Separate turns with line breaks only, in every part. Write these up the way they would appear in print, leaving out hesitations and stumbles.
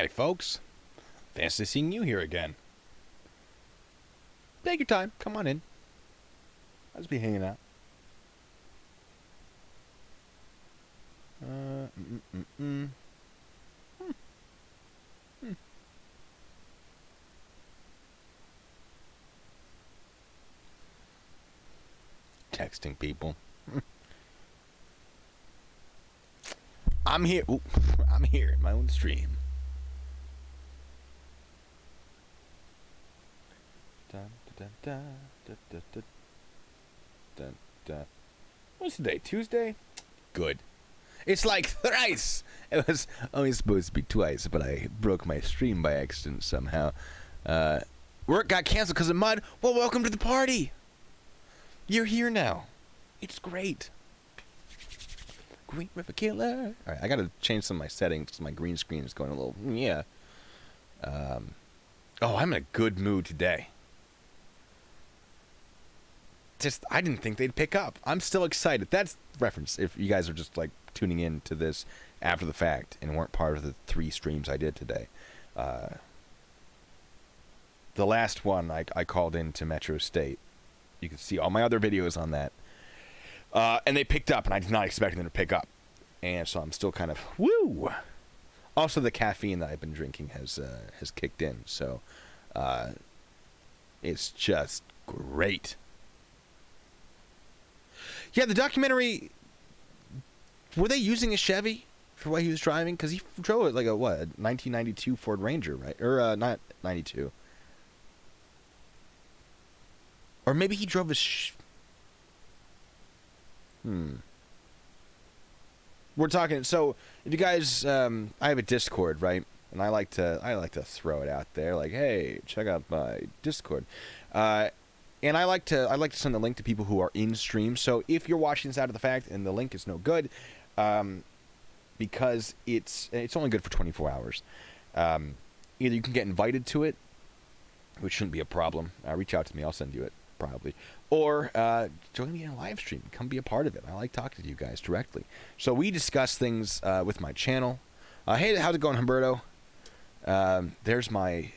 Hi, folks. Fancy seeing you here again. Take your time. Come on in. I'll just be hanging out. Texting people. I'm here. Ooh, I'm here in my own stream. What's today? Tuesday? Good. It's like thrice. It was only supposed to be twice, but I broke my stream by accident somehow. Work got canceled because of mud. Well, welcome to the party. You're here now. It's great. Green River Killer. All right, I got to change some of my settings because my green screen is going a little, yeah. Oh, I'm in a good mood today. I didn't think they'd pick up. I'm still excited. That's reference if you guys are just like tuning in to this after the fact and weren't part of the 3 streams I did today. The last one I called into Metro State. You can see all my other videos on that. And they picked up, and I did not expect them to pick up. And so I'm still kind of, woo! Also, the caffeine that I've been drinking has kicked in. So it's just great. Yeah, the documentary, were they using a Chevy for what he was driving? Because he drove it like a 1992 Ford Ranger, right? Or not 92. Or maybe he drove a We're talking, so if you guys, I have a Discord, right? And I like to throw it out there, like, hey, check out my Discord. And I like to send the link to people who are in stream. So if you're watching this after the fact and the link is no good, because it's only good for 24 hours. Either you can get invited to it, which shouldn't be a problem. Reach out to me, I'll send you it probably. Or join me in a live stream. Come be a part of it. I like talking to you guys directly. So we discuss things with my channel. Hey, how's it going, Humberto? There's my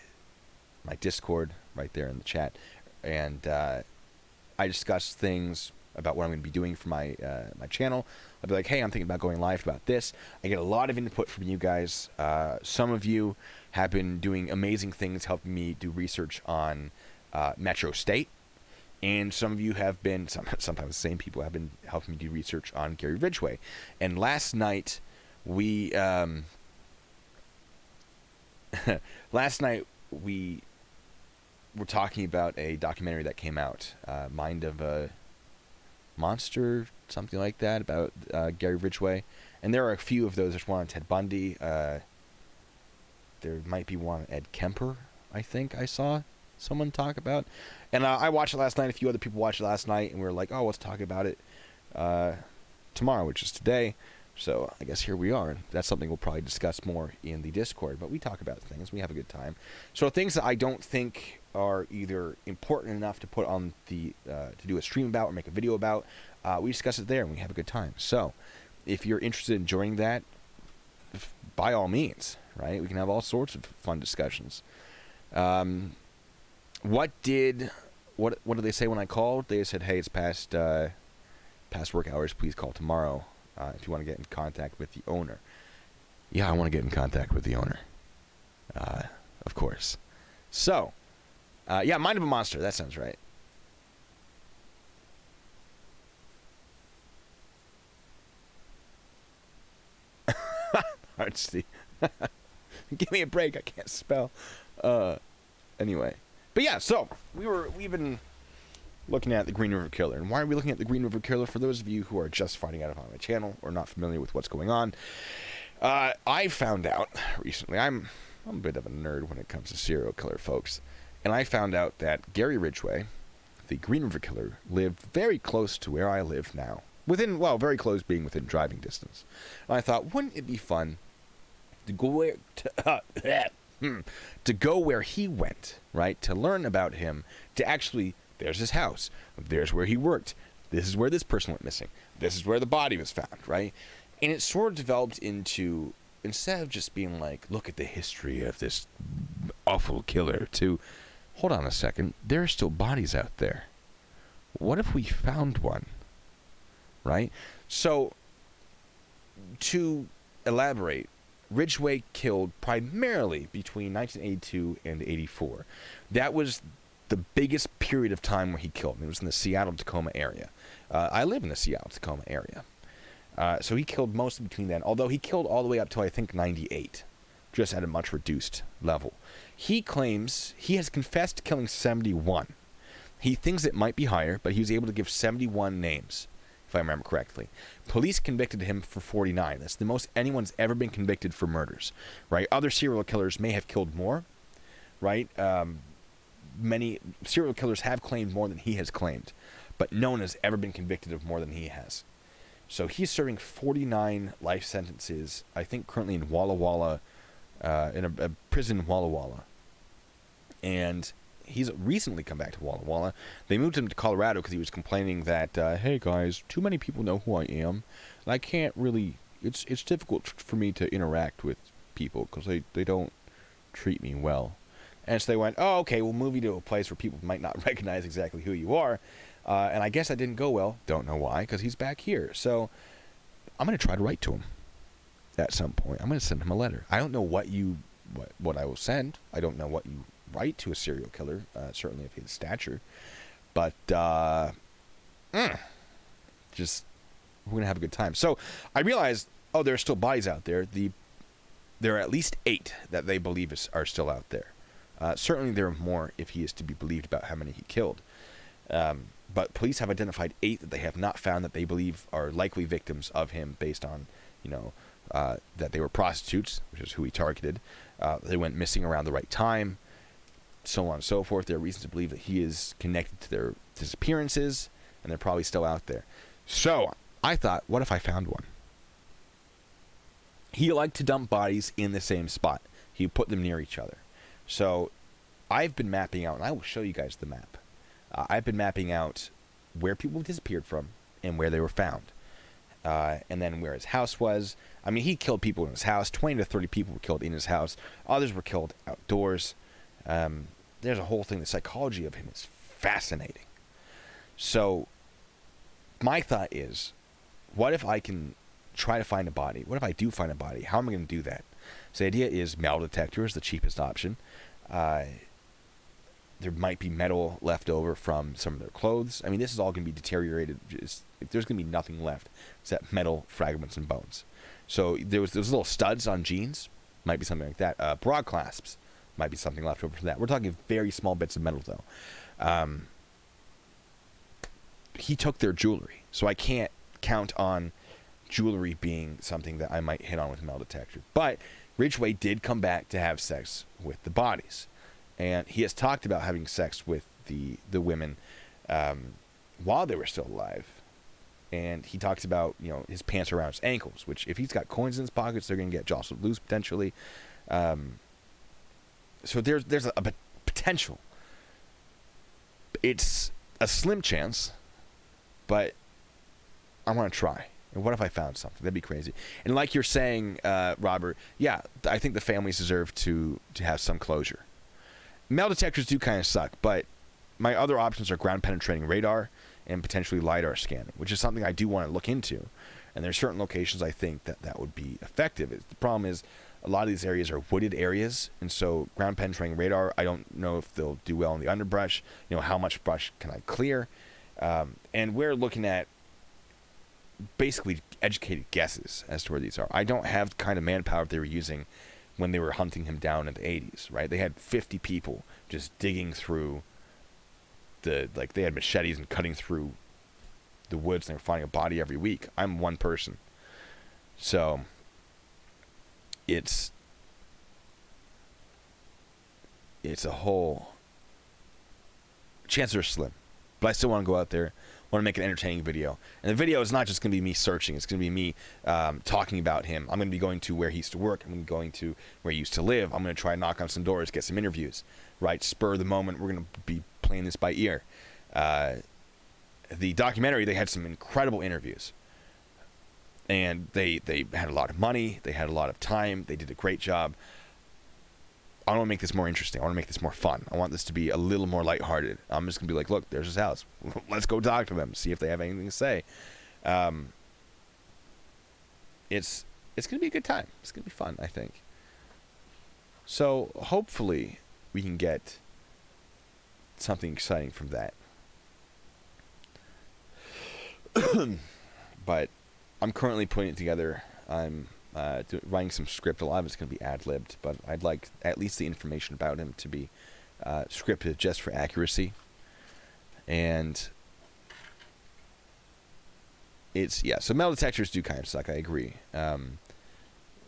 Discord right there in the chat. And I discuss things about what I'm going to be doing for my my channel. I'll be like, hey, I'm thinking about going live about this. I get a lot of input from you guys. Some of you have been doing amazing things, helping me do research on Metro State. And some of you have been, sometimes the same people have been helping me do research on Gary Ridgway. And last night, we were talking about a documentary that came out, Mind of a Monster, something like that, about Gary Ridgway. And there are a few of those. There's one on Ted Bundy. There might be one on Ed Kemper, I think I saw someone talk about. And I watched it last night. A few other people watched it last night, and we were like, oh, let's talk about it tomorrow, which is today. So I guess here we are. That's something we'll probably discuss more in the Discord. But we talk about things. We have a good time. So things that I don't think are either important enough to put on the to do a stream about or make a video about, we discuss it there and we have a good time. So if you're interested in joining that, by all means, right? We can have all sorts of fun discussions. What did they say when I called? They said, hey, it's past work hours. Please call tomorrow. If you want to get in contact with the owner. Yeah, I want to get in contact with the owner. Of course. So, yeah, Mind of a Monster. That sounds right. Hard to see. Give me a break. I can't spell. Anyway. But yeah, so we've been looking at the Green River Killer. And why are we looking at the Green River Killer? For those of you who are just finding out about my channel or not familiar with what's going on, I found out recently, I'm a bit of a nerd when it comes to serial killer, folks, and I found out that Gary Ridgway, the Green River Killer, lived very close to where I live now. Very close, being within driving distance. And I thought, wouldn't it be fun to go where he went, right? To learn about him, to actually, there's his house, there's where he worked, this is where this person went missing, this is where the body was found, right? And it sort of developed into instead of just being like, look at the history of this awful killer, to, hold on a second, there are still bodies out there. What if we found one? Right? So, to elaborate, Ridgway killed primarily between 1982 and 84. That was the biggest period of time where he killed. It was in the Seattle-Tacoma area. I live in the Seattle-Tacoma area. So he killed mostly between then, although he killed all the way up till I think 98, just at a much reduced level. He claims he has confessed to killing 71. He thinks it might be higher, but he was able to give 71 names, if I remember correctly. Police convicted him for 49. That's the most anyone's ever been convicted for murders, right? Other serial killers may have killed more, right? Many serial killers have claimed more than he has claimed, but no one has ever been convicted of more than he has. So he's serving 49 life sentences, I think currently in Walla Walla, in a prison in Walla Walla. And he's recently come back to Walla Walla. They moved him to Colorado because he was complaining that, hey guys, too many people know who I am. And I can't really, it's difficult for me to interact with people because they don't treat me well. And so they went, oh, okay, we'll move you to a place where people might not recognize exactly who you are. And I guess that didn't go well. Don't know why, because he's back here. So I'm going to try to write to him at some point. I'm going to send him a letter. I don't know what I will send. I don't know what you write to a serial killer, certainly if he has stature. But just, we're going to have a good time. So I realized, oh, there are still bodies out there. There are at least 8 that they believe are still out there. Certainly there are more if he is to be believed about how many he killed. But police have identified 8 that they have not found that they believe are likely victims of him based on, that they were prostitutes, which is who he targeted. They went missing around the right time, so on and so forth. There are reasons to believe that he is connected to their disappearances, and they're probably still out there. So I thought, what if I found one? He liked to dump bodies in the same spot. He put them near each other. So I've been mapping out, and I will show you guys the map. I've been mapping out where people disappeared from and where they were found. And then where his house was. I mean, he killed people in his house. 20 to 30 people were killed in his house. Others were killed outdoors. There's a whole thing. The psychology of him is fascinating. So my thought is, what if I can try to find a body? What if I do find a body? How am I going to do that? So the idea is metal detector is the cheapest option. There might be metal left over from some of their clothes. I mean, this is all going to be deteriorated. There's going to be nothing left except metal fragments and bones. So those little studs on jeans, might be something like that. Broad clasps might be something left over from that. We're talking very small bits of metal, though. He took their jewelry, so I can't count on jewelry being something that I might hit on with a metal detector. But Ridgway did come back to have sex with the bodies. And he has talked about having sex with the women while they were still alive. And he talks about, his pants around his ankles, which if he's got coins in his pockets, they're going to get jostled loose potentially. So there's a potential. It's a slim chance, but I want to try. And what if I found something? That'd be crazy. And like you're saying, Robert, yeah, I think the families deserve to have some closure. Metal detectors do kind of suck, but my other options are ground penetrating radar and potentially LiDAR scanning, which is something I do want to look into. And there's certain locations I think that would be effective. The problem is a lot of these areas are wooded areas, and so ground penetrating radar, I don't know if they'll do well in the underbrush. How much brush can I clear? And we're looking at basically educated guesses as to where these are. I don't have the kind of manpower they were using when they were hunting him down in the 80s, right? They had 50 people just digging through they had machetes and cutting through the woods, and they were finding a body every week. I'm one person. So it's a whole, chances are slim, but I still want to go out there, want to make an entertaining video. And the video is not just going to be me searching. It's going to be me talking about him. I'm going to be going to where he used to work. I'm going to be going to where he used to live. I'm going to try and knock on some doors, get some interviews, right? Spur of the moment. We're going to be playing this by ear. The documentary, they had some incredible interviews. and they had a lot of money, they had a lot of time, they did a great job. I want to make this more interesting. I want to make this more fun. I want this to be a little more lighthearted. I'm just going to be like, look, there's his house. Let's go talk to them, see if they have anything to say. It's going to be a good time. It's going to be fun, I think. So hopefully we can get something exciting from that. But I'm currently putting it together. I'm writing some script. A lot of it's going to be ad-libbed, but I'd like at least the information about him to be scripted just for accuracy. And so metal detectors do kind of suck, I agree.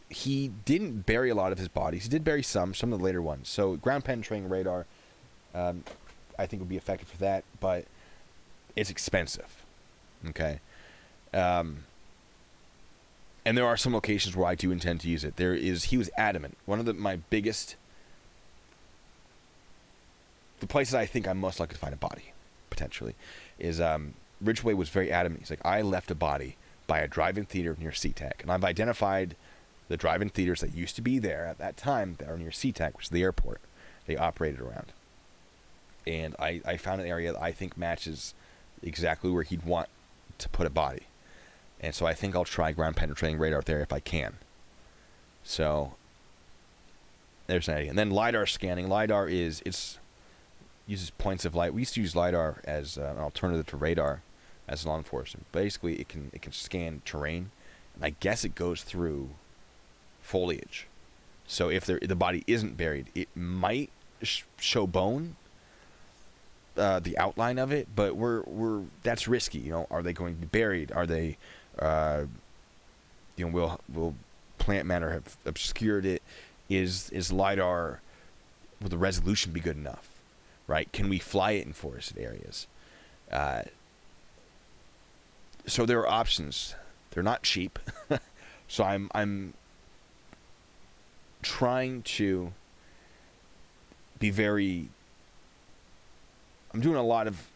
He didn't bury a lot of his bodies. He did bury some of the later ones. So ground penetrating radar, I think would be effective for that, but it's expensive. Okay. And there are some locations where I do intend to use it. He was adamant. One of my biggest, the places I think I'm most likely to find a body, potentially, is Ridgway was very adamant. He's like, I left a body by a drive-in theater near SeaTac. And I've identified the drive-in theaters that used to be there at that time that are near SeaTac, which is the airport they operated around. And I found an area that I think matches exactly where he'd want to put a body. And so I think I'll try ground penetrating radar there if I can. So there's an idea. And then LiDAR scanning. LiDAR uses points of light. We used to use LiDAR as an alternative to radar as law enforcement. Basically, it can scan terrain, and I guess it goes through foliage. So if the body isn't buried, it might show bone, the outline of it, but that's risky. You know, are they going to be buried? Are they will plant matter have obscured it? Is LiDAR, will the resolution be good enough? Right? Can we fly it in forested areas? So there are options. They're not cheap. So I'm trying to be very. I'm doing a lot of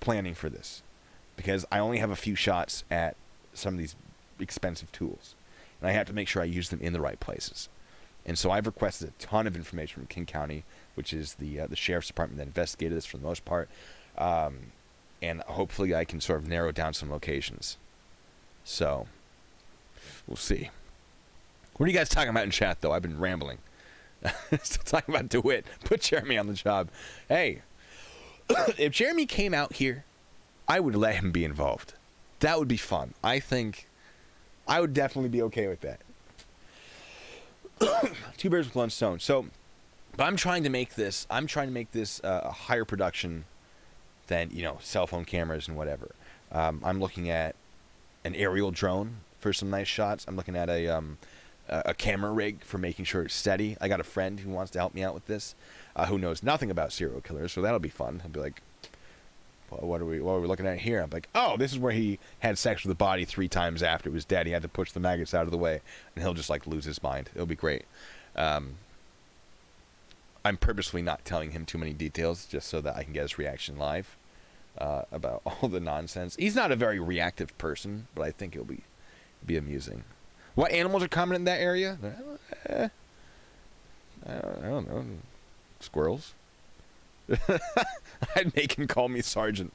planning for this, because I only have a few shots at some of these expensive tools, and I have to make sure I use them in the right places. And so I've requested a ton of information from King County, which is the sheriff's department that investigated this for the most part, and hopefully I can sort of narrow down some locations. So we'll see. What are you guys talking about in chat, though? I've been rambling. Still talking about DeWitt. Put Jeremy on the job. Hey, if Jeremy came out here, I would let him be involved. That would be fun. I think I would definitely be okay with that. Two birds with one stone. So, but I'm trying to make this a higher production than, cell phone cameras and whatever. I'm looking at an aerial drone for some nice shots. I'm looking at a camera rig for making sure it's steady. I got a friend who wants to help me out with this, who knows nothing about serial killers, so that'll be fun. I'll be like, well, what are we looking at here? I'm like, oh, this is where he had sex with the body 3 times after it was dead. He had to push the maggots out of the way, and he'll just lose his mind. It'll be great. I'm purposely not telling him too many details just so that I can get his reaction live about all the nonsense. He's not a very reactive person, but I think it'll be amusing. What animals are common in that area? I don't know. Squirrels. I'd make him call me Sergeant.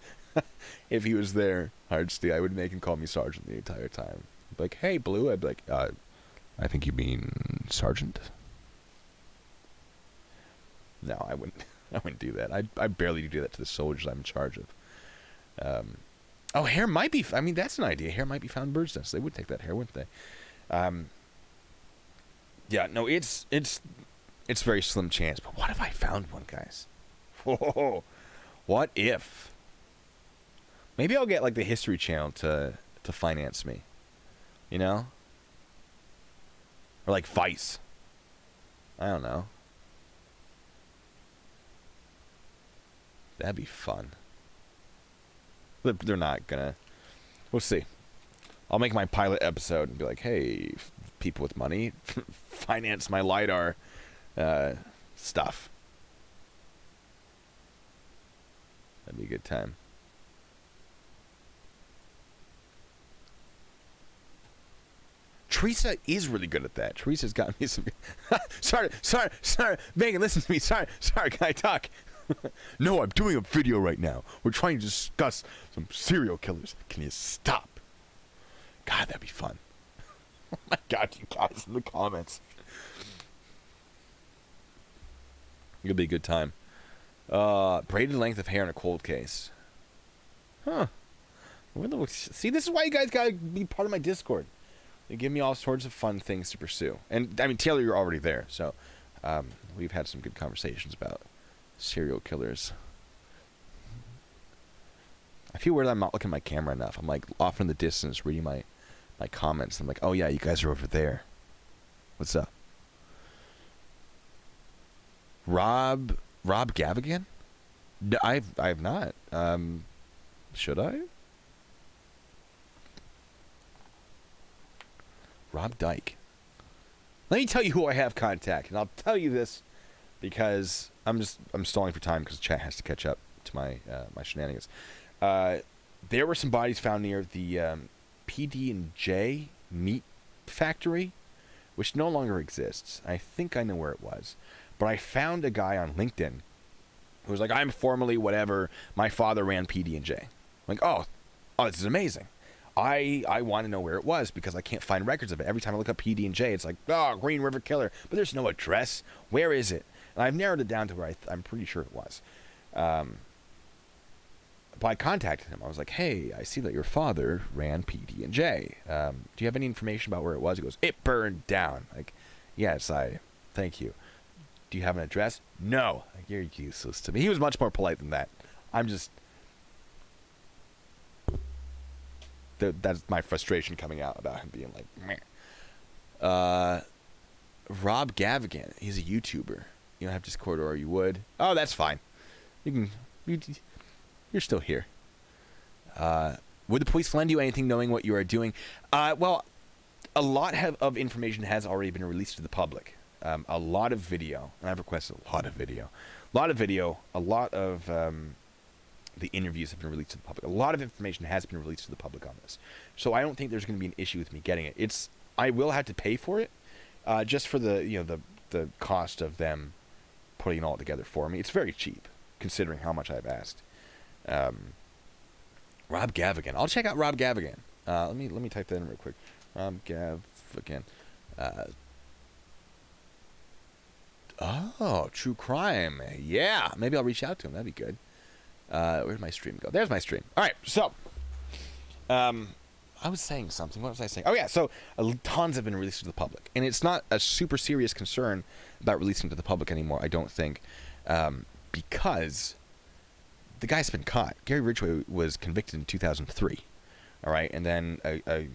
If he was there, Hardstee, I would make him call me Sergeant the entire time. I'd be like, hey, Blue. I'd be like, I think you mean Sergeant? No, I wouldn't do that. I barely do that to the soldiers I'm in charge of. Hair might be... I mean, that's an idea. Hair might be found in birds' nests. They would take that hair, wouldn't they? Yeah, no, it's very slim chance. But what if I found one, guys? Whoa, what if? Maybe I'll get the History Channel to finance me, or Vice. I don't know. That'd be fun. They're not gonna. We'll see. I'll make my pilot episode and be like, hey, people with money, finance my LiDAR stuff. That'd be a good time. Teresa is really good at that. Teresa's got me some. sorry. Megan, listen to me. Sorry. Can I talk? No, I'm doing a video right now. We're trying to discuss some serial killers. Can you stop? God, that'd be fun. Oh my God, you guys in the comments. It'll be a good time. Braided length of hair in a cold case. Huh. See, this is why you guys gotta be part of my Discord. They give me all sorts of fun things to pursue. And, I mean, Taylor, you're already there, so we've had some good conversations about serial killers. I feel weird I'm not looking at my camera enough. I'm, like, off in the distance reading my comments. I'm like, oh, yeah, you guys are over there. What's up? Rob Gavigan? No, I've not. Should I? Rob Dyke. Let me tell you who I have contact, and I'll tell you this because I'm stalling for time because chat has to catch up to my shenanigans. There were some bodies found near the PD&J meat factory, which no longer exists. I think I know where it was, but I found a guy on LinkedIn who was like, "I'm formerly whatever. My father ran PD&J." I'm like, oh, this is amazing. I want to know where it was because I can't find records of it. Every time I look up PD&J, it's like, oh, Green River Killer. But there's no address. Where is it? And I've narrowed it down to where I'm pretty sure it was. But I contacted him. I was like, hey, I see that your father ran PD&J. Do you have any information about where it was? He goes, it burned down. Like, yes, thank you. Do you have an address? No. Like, you're useless to me. He was much more polite than that. That's my frustration coming out about him being like, meh. Rob Gavigan, he's a YouTuber. You don't have Discord, or you would. Oh, that's fine. You're still here. Would the police lend you anything knowing what you are doing? Well, a lot of information has already been released to the public. A lot of video, and I've requested a lot of video. A lot of the interviews have been released to the public. A lot of information has been released to the public on this. So I don't think there's going to be an issue with me getting it. I will have to pay for it, just for the cost of them putting it all together for me. It's very cheap, considering how much I've asked. Rob Gavigan. I'll check out Rob Gavigan. Let me type that in real quick. Rob Gavigan. True crime. Yeah, maybe I'll reach out to him. That'd be good. Where'd my stream go? There's my stream. All right, so I was saying something. What was I saying? Oh, yeah, so tons have been released to the public. And it's not a super serious concern about releasing to the public anymore, I don't think, because the guy's been caught. Gary Ridgway was convicted in 2003, all right? And then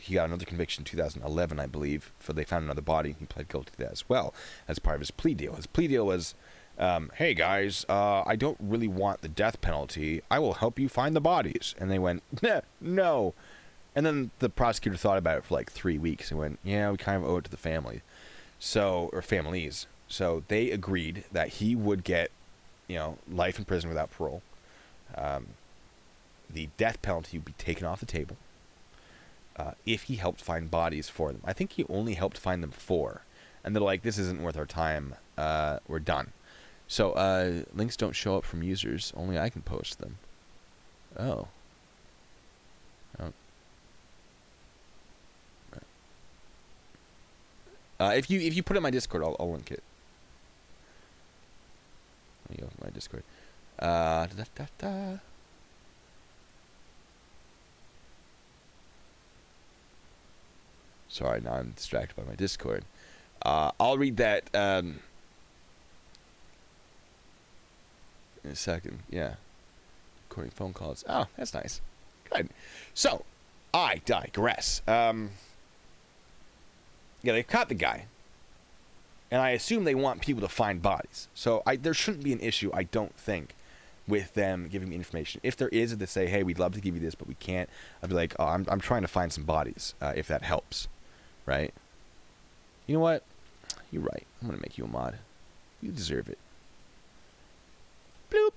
he got another conviction in 2011, I believe, for they found another body, and he pled guilty to that as well as part of his plea deal. His plea deal was, hey guys, I don't really want the death penalty. I will help you find the bodies. And they went, no. And then the prosecutor thought about it for like 3 weeks and went, yeah, we kind of owe it to the family. Or families. So they agreed that he would get, life in prison without parole. The death penalty would be taken off the table if he helped find bodies for them. I think he only helped find them 4. And they're like, this isn't worth our time. We're done. So, links don't show up from users. Only I can post them. Oh. If you put it in my Discord, I'll link it. Let me open my Discord. Sorry, now I'm distracted by my Discord. I'll read that in a second. Yeah. Recording phone calls. Oh, that's nice. Good. So, I digress. Yeah, they caught the guy. And I assume they want people to find bodies. So there shouldn't be an issue, I don't think, with them giving me information. If there is, if they say, hey, we'd love to give you this, but we can't, I'd be like, oh, I'm trying to find some bodies, if that helps. Right? You know what? You're right. I'm going to make you a mod. You deserve it. Bloop.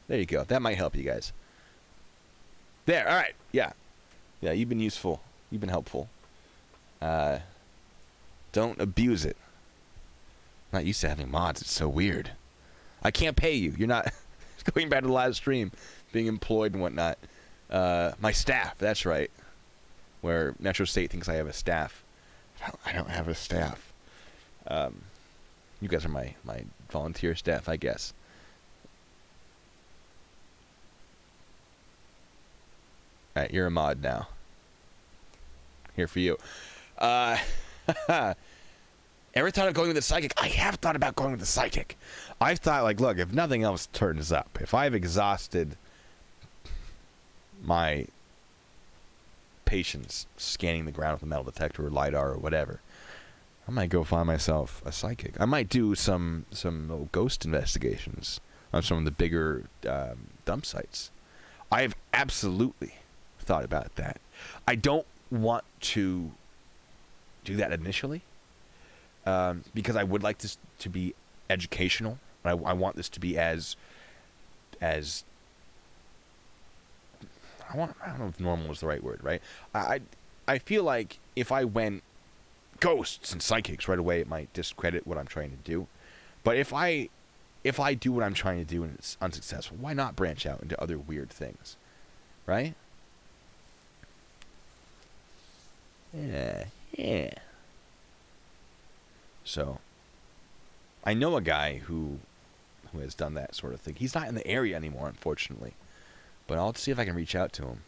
There you go. That might help you guys. There. All right. Yeah. Yeah, you've been useful. You've been helpful. Uh, don't abuse it. I'm not used to having mods. It's so weird. I can't pay you. You're not going back to the live stream, being employed and whatnot. My staff. That's right. Where Metro State thinks I have a staff. I don't have a staff. You guys are my volunteer staff, I guess. All right, you're a mod now. Here for you. Ever thought of going with a psychic? I have thought about going with a psychic. I've thought, like, look, if nothing else turns up, if I've exhausted my patience scanning the ground with a metal detector or LiDAR or whatever, I might go find myself a psychic. I might do some little ghost investigations on some of the bigger dump sites. I have absolutely thought about that. I don't want to do that initially because I would like this to be educational. I want this to be as I don't know if normal is the right word, right? I feel like if I went ghosts and psychics right away, it might discredit what I'm trying to do. But if I do what I'm trying to do and it's unsuccessful, why not branch out into other weird things, right? Yeah. So, I know a guy who has done that sort of thing. He's not in the area anymore, unfortunately. But I'll see if I can reach out to him.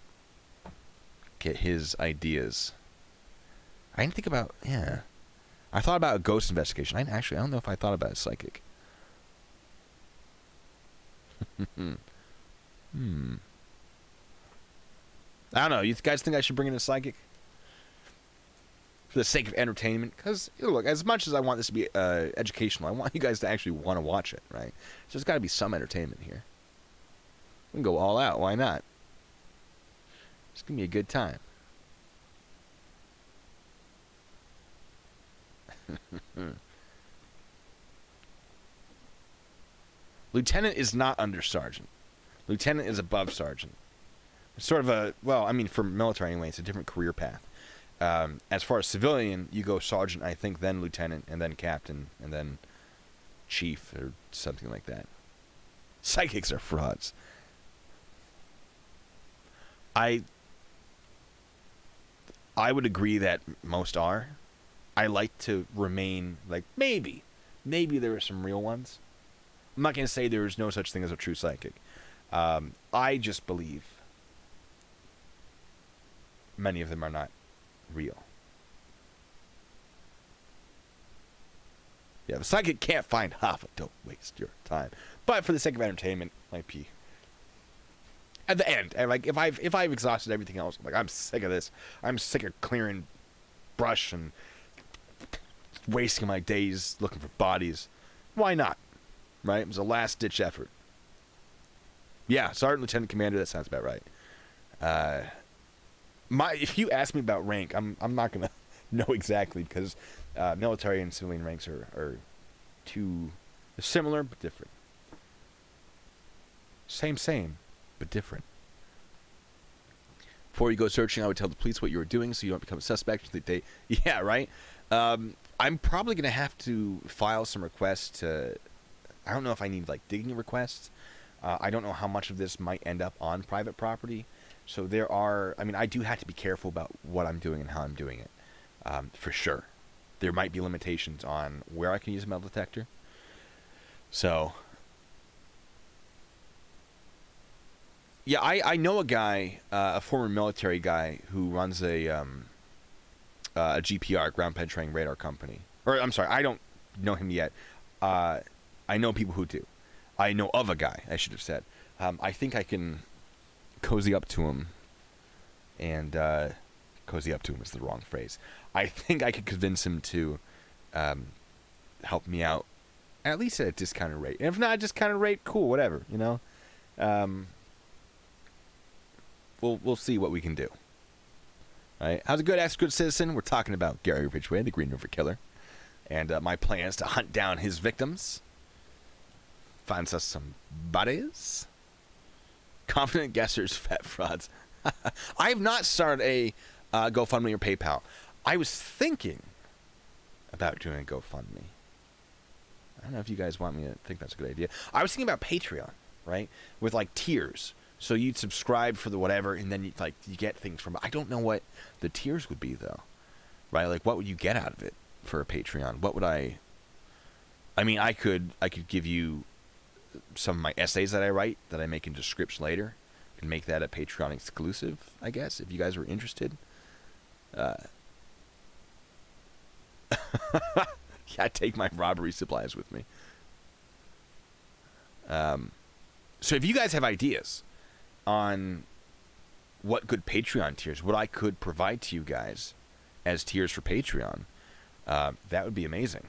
Get his ideas. I didn't think about, I thought about a ghost investigation. I don't know if I thought about a psychic. I don't know. You guys think I should bring in a psychic? For the sake of entertainment? Because, look, as much as I want this to be educational, I want you guys to actually want to watch it, right? So there's got to be some entertainment here. We can go all out. Why not? It's going to be a good time. Lieutenant is not under sergeant. Lieutenant is above sergeant. It's sort of a, well, I mean, for military anyway, it's a different career path. As far as civilian, you go sergeant, I think, then lieutenant, and then captain, and then chief, or something like that. Psychics are frauds. I would agree that most are. I like to remain, like, maybe there are some real ones. I'm not going to say there's no such thing as a true psychic. I just believe many of them are not real. Yeah, the psychic can't find half. Don't waste your time. But for the sake of entertainment, might be at the end. And like if I've exhausted everything else, like I'm sick of this. I'm sick of clearing brush and wasting my days looking for bodies. Why not? Right? It was a last ditch effort. Yeah, Sergeant Lieutenant Commander. That sounds about right. If you ask me about rank, I'm not gonna know exactly because military and civilian ranks are too similar but different. Same, but different. Before you go searching, I would tell the police what you were doing so you don't become a suspect. Yeah, right. I'm probably gonna have to file some requests to. I don't know if I need like digging requests. I don't know how much of this might end up on private property. So there are, I mean, I do have to be careful about what I'm doing and how I'm doing it, for sure. There might be limitations on where I can use a metal detector. So, yeah, I know a guy, a former military guy who runs a GPR, ground penetrating radar company. Or, I'm sorry, I don't know him yet. I know people who do. I know of a guy, I should have said. I think I can cozy up to him, and cozy up to him is the wrong phrase. I think I could convince him to help me out, at least at a discounted rate. And if not a discounted rate, cool, whatever, you know. We'll see what we can do. All right, how's it good, Ask Good Citizen? We're talking about Gary Ridgway, the Green River Killer, and my plans to hunt down his victims, find us some bodies. Confident guessers, fat frauds. I have not started a GoFundMe or PayPal. I was thinking about doing a GoFundMe. I don't know if you guys want me to think that's a good idea. I was thinking about Patreon, right? With like tiers. So you'd subscribe for the whatever, and then you get things from. I don't know what the tiers would be though, right? Like, what would you get out of it for a Patreon? What would I mean, I could give you some of my essays that I write that I make into scripts later. I can make that a Patreon exclusive, I guess, if you guys were interested. Yeah, take my robbery supplies with me. So if you guys have ideas on what good Patreon tiers, what I could provide to you guys as tiers for Patreon, that would be amazing.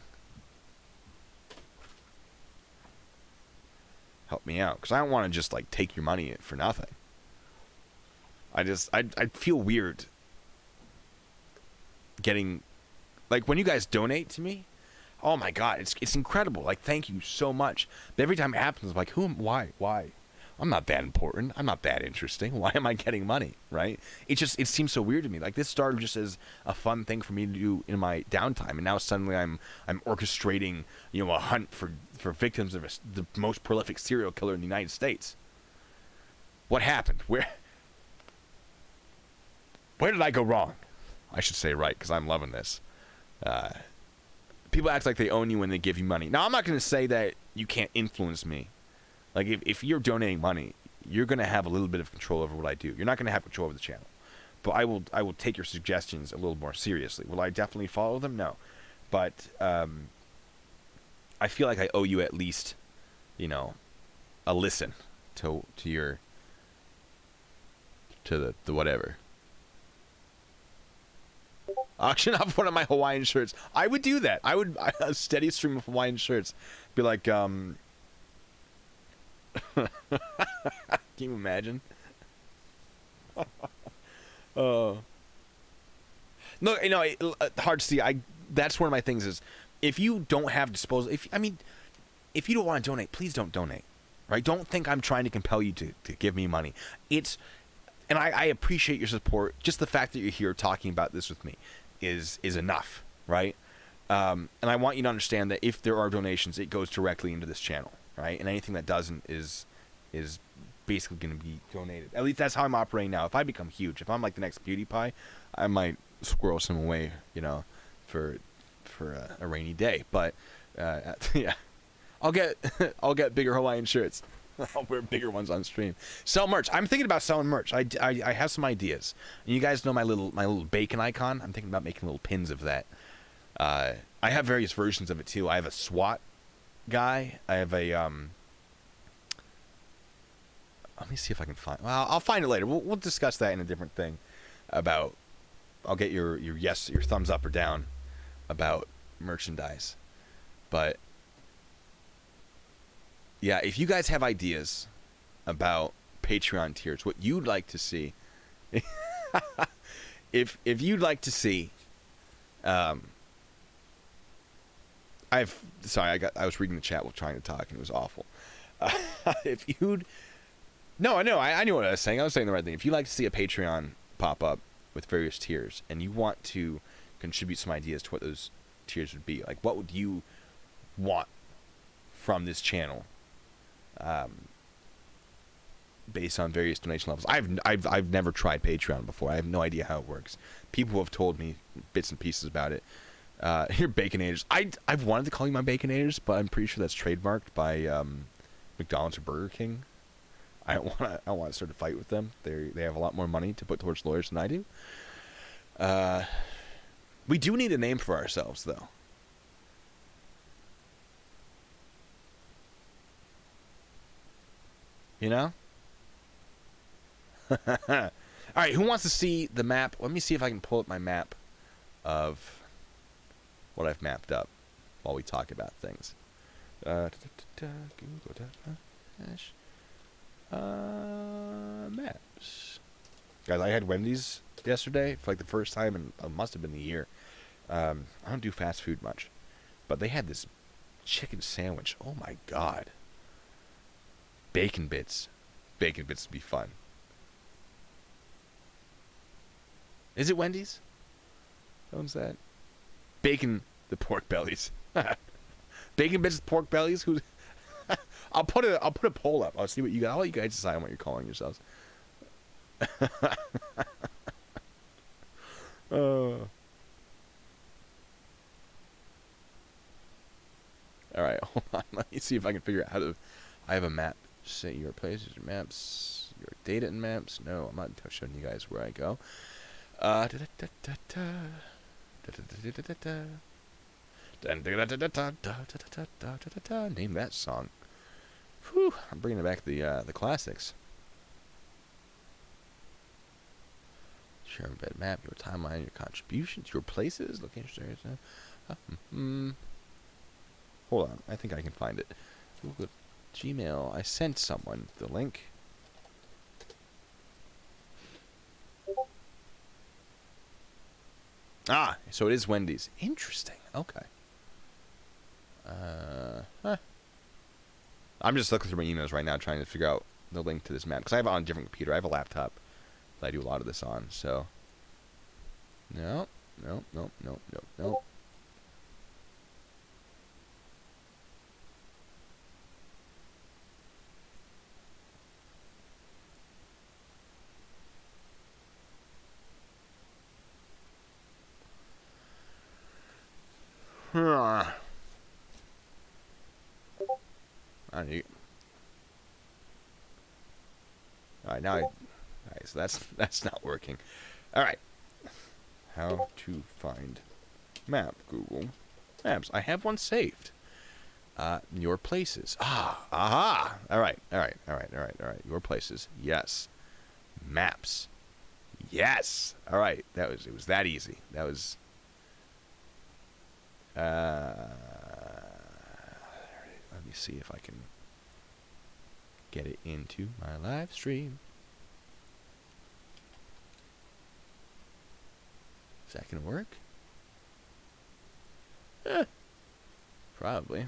Help me out, because I don't want to just like take your money for nothing. I'd feel weird getting, like, when you guys donate to me, oh my god, it's incredible. Like, thank you so much. But every time it happens, I'm like, why? I'm not that important. I'm not that interesting. Why am I getting money, right? It seems so weird to me. Like, this started just as a fun thing for me to do in my downtime, and now suddenly I'm orchestrating, a hunt for victims of the most prolific serial killer in the United States. What happened? Where did I go wrong? I should say right, because I'm loving this. People act like they own you when they give you money. Now, I'm not going to say that you can't influence me. Like, if you're donating money, you're going to have a little bit of control over what I do. You're not going to have control over the channel. But I will take your suggestions a little more seriously. Will I definitely follow them? No. But I feel like I owe you at least, a listen to the whatever. Auction off one of my Hawaiian shirts. I would do that. A steady stream of Hawaiian shirts. Be like, can you imagine? No, hard to see. That's one of my things is, if you don't have disposal, if you don't want to donate, please don't donate, right? Don't think I'm trying to compel you to give me money. And I appreciate your support. Just the fact that you're here talking about this with me is enough, right? And I want you to understand that if there are donations, it goes directly into this channel, right? And anything that doesn't is basically going to be donated. At least that's how I'm operating now. If I become huge, if I'm like the next PewDiePie, I might squirrel some away, for a rainy day. But yeah, I'll get bigger Hawaiian shirts. I'll wear bigger ones on stream. Sell merch. I'm thinking about selling merch. I have some ideas. And you guys know my little bacon icon. I'm thinking about making little pins of that. I have various versions of it too. I have a SWAT guy. I have a let me see if I can find. Well, I'll find it later. We'll discuss that in a different thing. I'll get your thumbs up or down about merchandise. But yeah, if you guys have ideas about Patreon tiers, what you'd like to see, if you'd like to see, I was reading the chat while trying to talk and it was awful. If you'd, no, I know, I knew what I was saying. I was saying the right thing. If you'd like to see a Patreon pop up with various tiers and you want to contribute some ideas to what those tiers would be, like what would you want from this channel? Based on various donation levels. I've never tried Patreon before. I have no idea how it works. People have told me bits and pieces about it. You're Baconators. I've wanted to call you my Baconators, but I'm pretty sure that's trademarked by McDonald's or Burger King. I don't want to start a fight with them. They have a lot more money to put towards lawyers than I do. We do need a name for ourselves, though. All right, who wants to see the map? Let me see if I can pull up my map of what I've mapped up while we talk about things. Maps. Guys, I had Wendy's yesterday for like the first time in must have been a year. I don't do fast food much, but they had this chicken sandwich. Oh my god. Bacon bits. Bacon bits would be fun. Is it Wendy's? owns that? Bacon the pork bellies. Bacon bitches pork bellies. Who? I'll put a poll up. I'll see what you guys. I'll let you guys decide on what you're calling yourselves. All right, hold on. Let me see if I can figure out how to. I have a map. Say your places, your maps, your data and maps. No, I'm not showing you guys where I go. Name that song. Whew, I'm bringing back the classics. Share embed map, your timeline, your contributions, your places, locations, areas. Hold on, I think I can find it. Google Gmail. I sent someone the link. Ah, so it is Wendy's. Interesting. Okay. I'm just looking through my emails right now, trying to figure out the link to this map because I have it on a different computer. I have a laptop that I do a lot of this on. So, no. Alright, now alright, so that's not working. Alright. How to find map, Google Maps. I have one saved. Your places. Aha! Alright. Your places. Yes. Maps. Yes! Alright, it was that easy. That was let me see if I can get it into my live stream. Is that gonna work? Probably.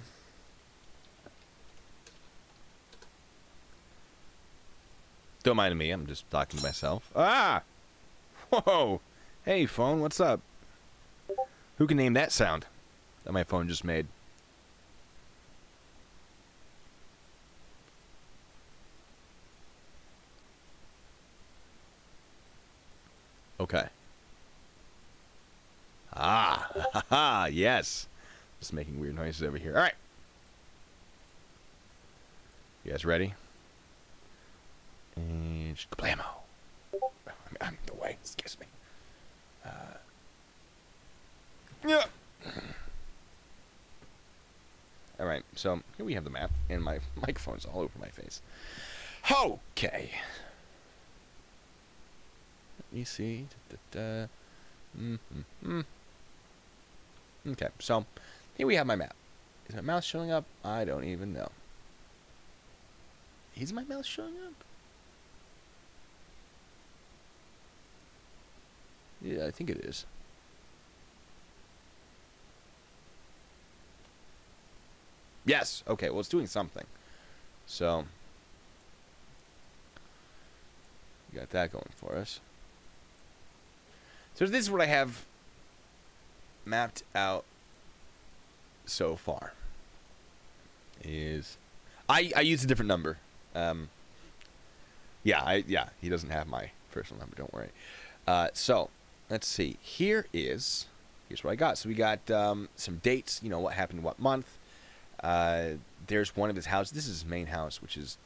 Don't mind me, I'm just talking to myself. Ah! Whoa! Hey, phone, what's up? Who can name that sound that my phone just made? Okay. Ah, yes. Just making weird noises over here. All right. You guys ready? And kablamo. I'm in the way. Excuse me. Yeah. All right. So here we have the map, and my microphone's all over my face. Okay. Let me see. Okay, so here we have my map. Is my mouse showing up? I don't even know. Is my mouse showing up? Yeah, I think it is. Yes. Okay, well, it's doing something. So, we got that going for us. So this is what I have mapped out so far. Is I use a different number. Yeah, he doesn't have my personal number, don't worry. So, let's see. Here's what I got. So we got some dates, you know, what happened what month. There's one of his houses. This is his main house, which is,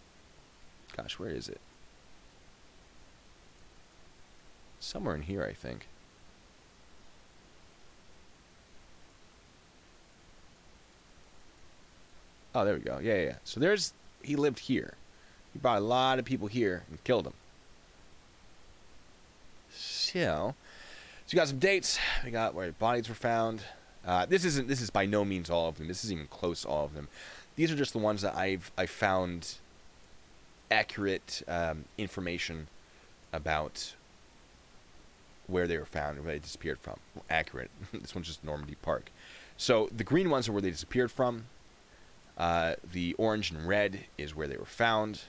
gosh, where is it? Somewhere in here, I think. Oh, there we go. Yeah. So he lived here. He brought a lot of people here and killed them. So you got some dates. We got where bodies were found. This is by no means all of them. This isn't even close to all of them. These are just the ones that I found accurate information about where they were found or where they disappeared from. Well, accurate. This one's just Normandy Park. So the green ones are where they disappeared from. The orange and red is where they were found.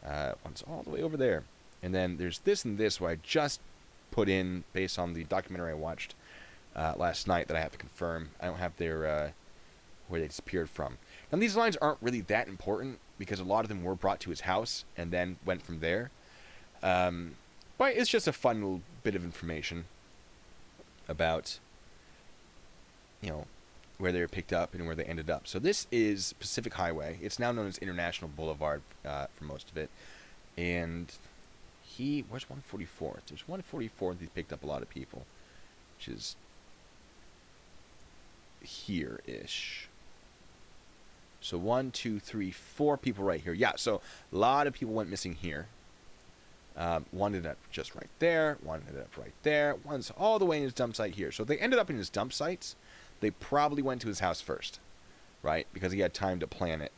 One's all the way over there. And then there's this and this where I just put in based on the documentary I watched last night that I have to confirm. I don't have their where they disappeared from. And these lines aren't really that important because a lot of them were brought to his house and then went from there. But it's just a fun little bit of information about, you know, where they were picked up and where they ended up. So this is Pacific Highway. It's now known as International Boulevard for most of it. And where's 144th? There's 144th. He picked up a lot of people, which is here-ish. So 1, 2, 3, 4 people right here. Yeah, so a lot of people went missing here. One ended up just right there. One ended up right there. One's all the way in his dump site here. So if they ended up in his dump sites, they probably went to his house first, right? Because he had time to plan it.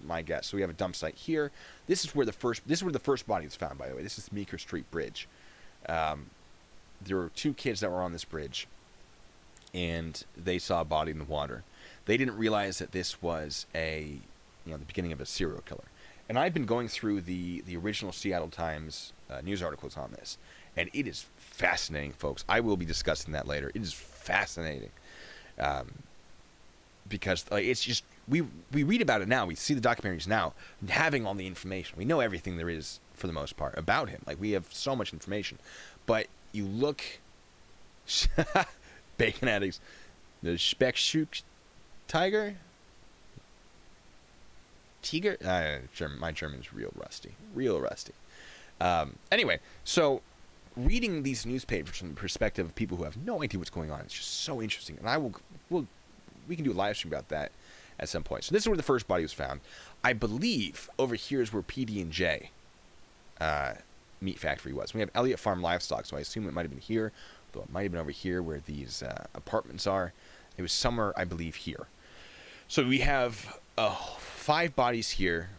My guess. So we have a dump site here. This is where the first body was found. By the way, this is Meeker Street Bridge. There were 2 kids that were on this bridge, and they saw a body in the water. They didn't realize that this was the beginning of a serial killer. And I've been going through the original Seattle Times news articles on this, and it is fascinating, folks. I will be discussing that later. It is fascinating, because it's just we read about it now. We see the documentaries now, having all the information. We know everything there is for the most part about him. Like, we have so much information, but you look, bacon addicts, the Speckshook Tiger. My German's real rusty. Anyway, so reading these newspapers from the perspective of people who have no idea what's going on, it's just so interesting. And we can do a live stream about that at some point. So this is where the first body was found. I believe over here is where PD&J meat factory was. We have Elliott Farm Livestock, so I assume it might have been here, though it might have been over here where these apartments are. It was somewhere, I believe, here. So we have 5 bodies here.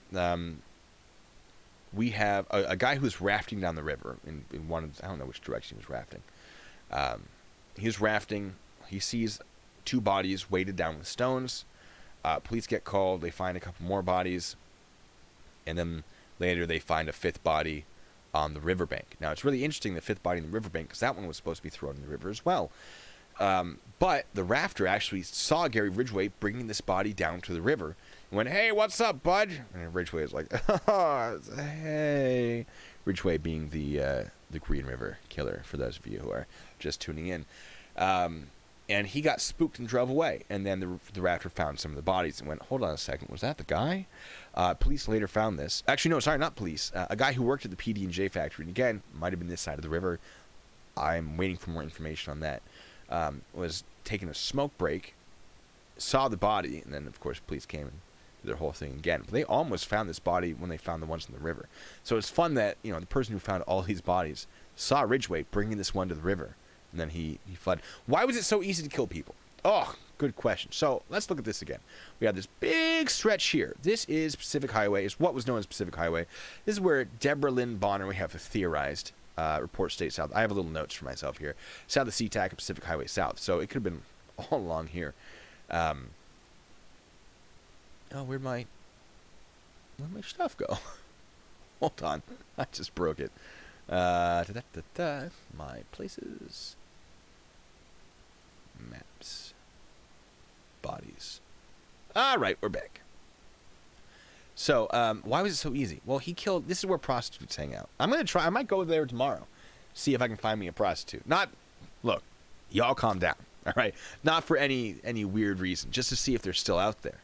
We have a guy who's rafting down the river in one of, I don't know which direction he was rafting. He's rafting. He sees 2 bodies weighted down with stones. Police get called. They find a couple more bodies. And then later they find a 5th body on the riverbank. Now, it's really interesting, the 5th body in the riverbank, because that one was supposed to be thrown in the river as well. But the rafter actually saw Gary Ridgway bringing this body down to the river and went, "Hey, what's up, bud?" And Ridgway is like, "Oh, hey." Ridgway being the Green River Killer, for those of you who are just tuning in. And he got spooked and drove away. And then the rafter found some of the bodies and went, "Hold on a second, was that the guy?" Police later found this. Actually, no, sorry, not police. A guy who worked at the PD&J factory, and again, might have been this side of the river. I'm waiting for more information on that. Was taking a smoke break, saw the body, and then, of course, police came and did their whole thing again. But they almost found this body when they found the ones in the river. So it's fun that, the person who found all these bodies saw Ridgway bringing this one to the river, and then he fled. Why was it so easy to kill people? Oh, good question. So let's look at this again. We have this big stretch here. This is Pacific Highway. It's what was known as Pacific Highway. This is where Deborah Lynn Bonner, we have theorized, report state south. I have a little notes for myself here. South of SeaTac and Pacific Highway south. So it could have been all along here. Where'd my stuff go? Hold on. I just broke it. My places. Maps. Bodies. All right, we're back. So, why was it so easy? Well, this is where prostitutes hang out. I might go there tomorrow, see if I can find me a prostitute. Look, y'all calm down, all right? Not for any weird reason, just to see if they're still out there.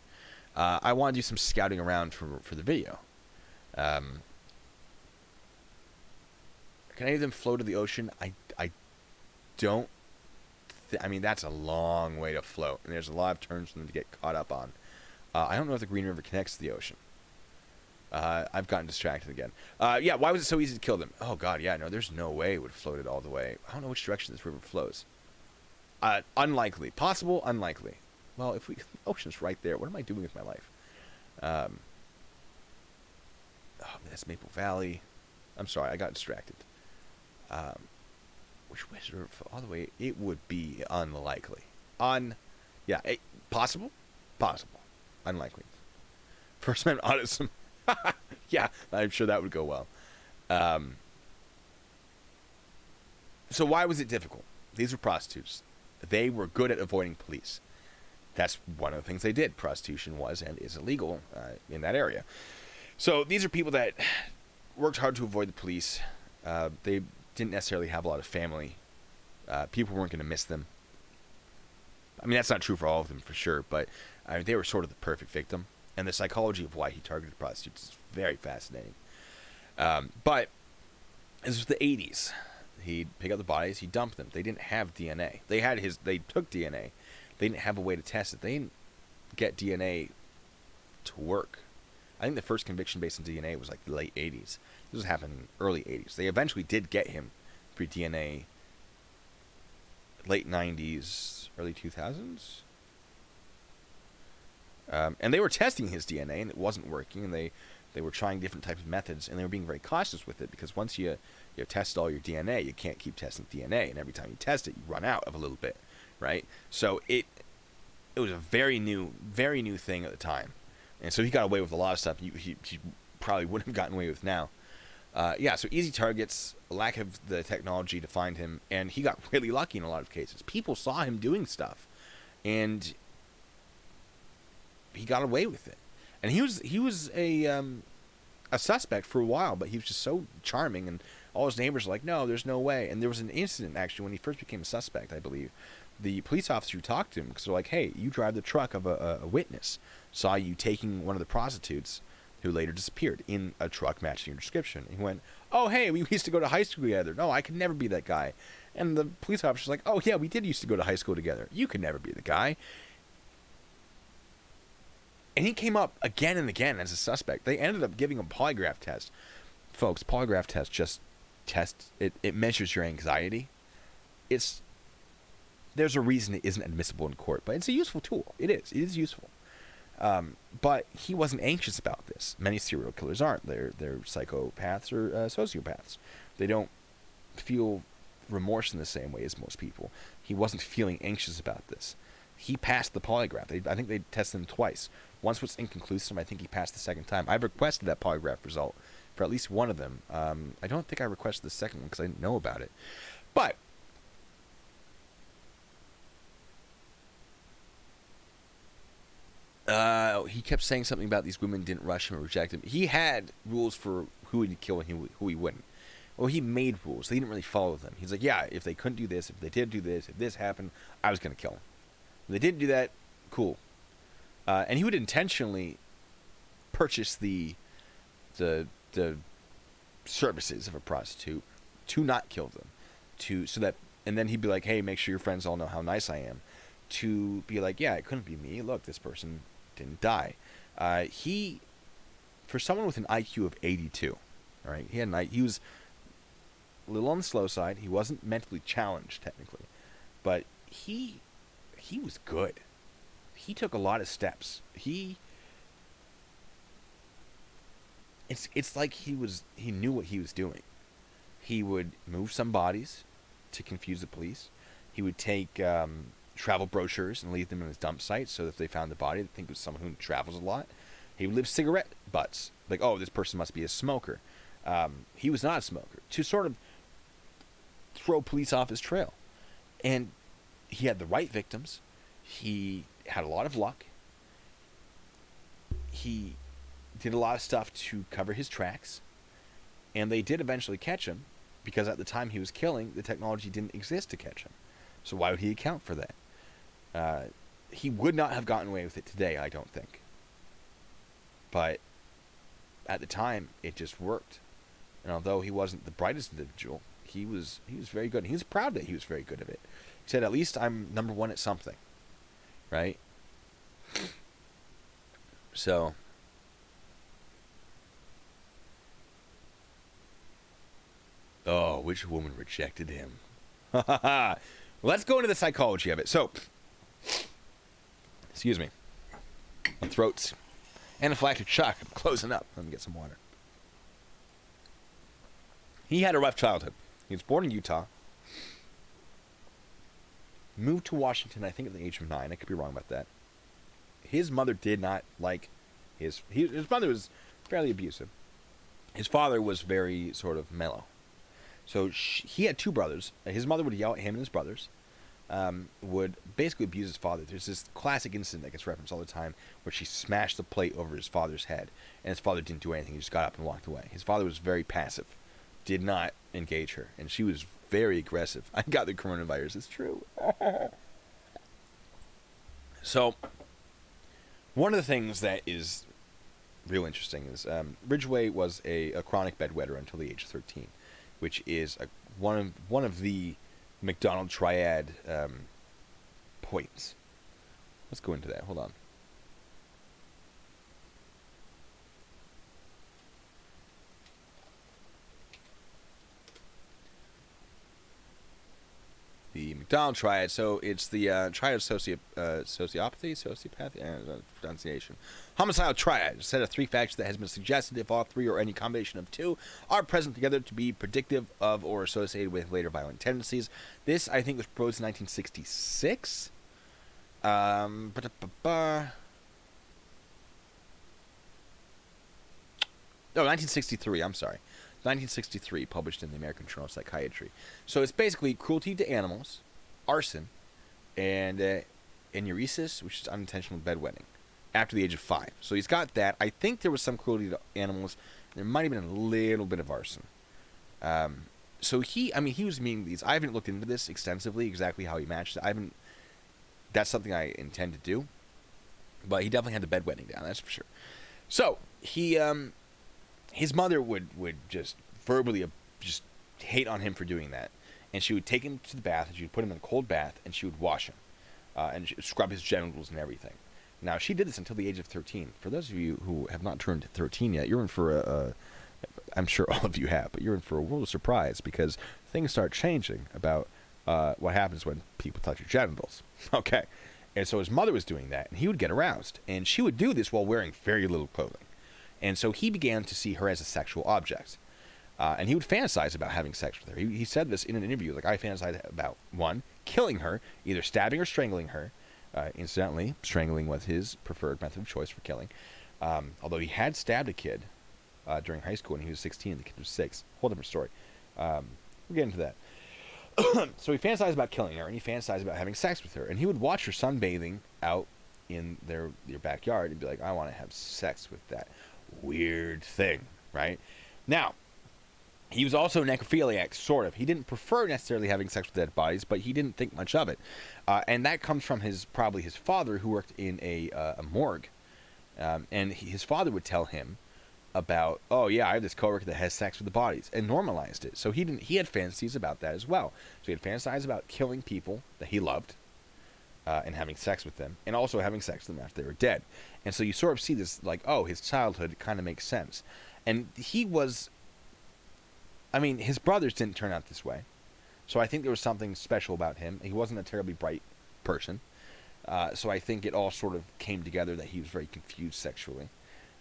I want to do some scouting around for the video. Can any of them flow to the ocean? I don't. That's a long way to float, and there's a lot of turns for them to get caught up on. I don't know if the Green River connects to the ocean. I've gotten distracted again. Yeah, why was it so easy to kill them? Oh, God, yeah, no, there's no way it would have floated all the way. I don't know which direction this river flows. Unlikely. Possible, unlikely. Well, if the ocean's right there, what am I doing with my life? That's Maple Valley. I'm sorry, I got distracted. Which way is the river flow? All the way, it would be unlikely. Possible? Possible. Unlikely. First Man Autism. Yeah, I'm sure that would go well. So why was it difficult? These were prostitutes. They were good at avoiding police. That's one of the things they did. Prostitution was and is illegal in that area. So these are people that worked hard to avoid the police. They didn't necessarily have a lot of family. People weren't going to miss them. I mean, that's not true for all of them, for sure, but they were sort of the perfect victim. And the psychology of why he targeted prostitutes is very fascinating. But this was the 80s. He'd pick up the bodies, he'd dump them. They didn't have DNA. They took DNA. They didn't have a way to test it. They didn't get DNA to work. I think the first conviction based on DNA was like the late 80s. This was happening early 80s. They eventually did get him for DNA late 90s, early 2000s. And they were testing his DNA, and it wasn't working, and they were trying different types of methods, and they were being very cautious with it, because once you test all your DNA, you can't keep testing DNA, and every time you test it, you run out of a little bit, right? So it was a very new thing at the time. And so he got away with a lot of stuff he probably wouldn't have gotten away with now. So easy targets, lack of the technology to find him, and he got really lucky in a lot of cases. People saw him doing stuff, and he got away with it. And he was a suspect for a while, but he was just so charming, and all his neighbors were like, no, there's no way. And there was an incident, actually, when he first became a suspect, I believe. The police officer who talked to him, because they're like, hey, you drive the truck of a witness, saw you taking one of the prostitutes who later disappeared in a truck matching your description. And he went, oh, hey, we used to go to high school together. No, I could never be that guy. And the police officer's like, oh, yeah, we did used to go to high school together. You could never be the guy. And he came up again and again as a suspect. They ended up giving him a polygraph test. Folks, polygraph test just it measures your anxiety. There's a reason it isn't admissible in court, but it's a useful tool. It is useful. But he wasn't anxious about this. Many serial killers aren't. They're psychopaths or sociopaths. They don't feel remorse in the same way as most people. He wasn't feeling anxious about this. He passed the polygraph. I think they tested him twice. Once was inconclusive. I think he passed the second time. I've requested that polygraph result for at least one of them. I don't think I requested the second one because I didn't know about it. But he kept saying something about these women didn't rush him or reject him. He had rules for who he'd kill and who he wouldn't. Well, he made rules. They didn't really follow them. He's like, yeah, if they couldn't do this, if they did do this, if this happened, I was going to kill him. If they didn't do that, cool. And he would intentionally purchase the services of a prostitute to not kill them, and then he'd be like, hey, make sure your friends all know how nice I am. To be like, yeah, it couldn't be me. Look, this person didn't die. For someone with an IQ of 82, all right, he was a little on the slow side. He wasn't mentally challenged technically, but he was good. He took a lot of steps. It's like he knew what he was doing. He would move some bodies to confuse the police. He would take travel brochures and leave them in his dump site so that if they found the body, they'd think it was someone who travels a lot. He would leave cigarette butts. Like, oh, this person must be a smoker. He was not a smoker. To sort of throw police off his trail. And he had the right victims. He had a lot of luck. He did a lot of stuff to cover his tracks. And they did eventually catch him, because at the time he was killing, the technology didn't exist to catch him. So why would he account for that? He would not have gotten away with it today, I don't think. But at the time, it just worked. And although he wasn't the brightest individual, he was very good. And he was proud that he was very good at it. He said, at least I'm number one at something. Right? So oh, which woman rejected him? Let's go into the psychology of it. So, excuse me. My throat's anaphylactic shock. I'm closing up. Let me get some water. He had a rough childhood. He was born in Utah. Moved to Washington, I think, at the age of 9. I could be wrong about that. His mother did not like his mother was fairly abusive. His father was very sort of mellow. So he had two brothers. His mother would yell at him and his brothers. Would basically abuse his father. There's this classic incident that gets referenced all the time where she smashed the plate over his father's head, and his father didn't do anything. He just got up and walked away. His father was very passive, did not engage her, and she was very aggressive. I got the coronavirus. It's true. So, one of the things that is real interesting is Ridgway was a chronic bedwetter until the age of 13, which is one of the McDonald triad points. Let's go into that. Hold on. The McDonald triad. So it's the triad of sociopathy, pronunciation. Homicidal triad. A set of three factors that has been suggested if all three or any combination of two are present together to be predictive of or associated with later violent tendencies. This, I think, was proposed in 1966. No, 1963. I'm sorry. 1963, published in the American Journal of Psychiatry. So it's basically cruelty to animals, arson, and enuresis, which is unintentional bedwetting, after the age of 5. So he's got that. I think there was some cruelty to animals. There might have been a little bit of arson. So he was meeting these. I haven't looked into this extensively, exactly how he matched it. That's something I intend to do. But he definitely had the bedwetting down, that's for sure. So he... his mother would just verbally just hate on him for doing that. And she would take him to the bath, and she would put him in a cold bath, and she would wash him. And she would scrub his genitals and everything. Now, she did this until the age of 13. For those of you who have not turned 13 yet, you're in for I'm sure all of you have, but you're in for a world of surprise, because things start changing about what happens when people touch your genitals. Okay. And so his mother was doing that, and he would get aroused. And she would do this while wearing very little clothing. And so he began to see her as a sexual object. And he would fantasize about having sex with her. He said this in an interview. Like, I fantasize about, 1, killing her, either stabbing or strangling her. Incidentally, strangling was his preferred method of choice for killing. Although he had stabbed a kid during high school when he was 16. The kid was 6. Whole different story. We'll get into that. So he fantasized about killing her, and he fantasized about having sex with her. And he would watch her sunbathing out in their backyard and be like, I want to have sex with that weird thing, right? Now, he was also a necrophiliac, sort of. He didn't prefer necessarily having sex with dead bodies, but he didn't think much of it. And that comes from probably his father, who worked in a morgue. And his father would tell him about, oh yeah, I have this coworker that has sex with the bodies, and normalized it. So he had fantasies about that as well. So he had fantasies about killing people that he loved, and having sex with them, and also having sex with them after they were dead. And so you sort of see this, like, oh, his childhood kind of makes sense. And his brothers didn't turn out this way. So I think there was something special about him. He wasn't a terribly bright person. So I think it all sort of came together that he was very confused sexually.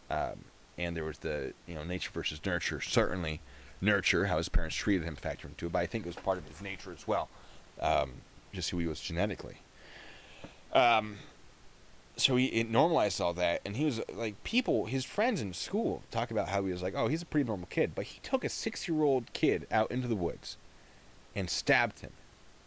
And there was the, nature versus nurture. Certainly nurture, how his parents treated him, factored into it. But I think it was part of his nature as well. Just who he was genetically. So it normalized all that, and he was like, his friends in school talk about how he was like, oh, he's a pretty normal kid, but he took a 6-year-old kid out into the woods and stabbed him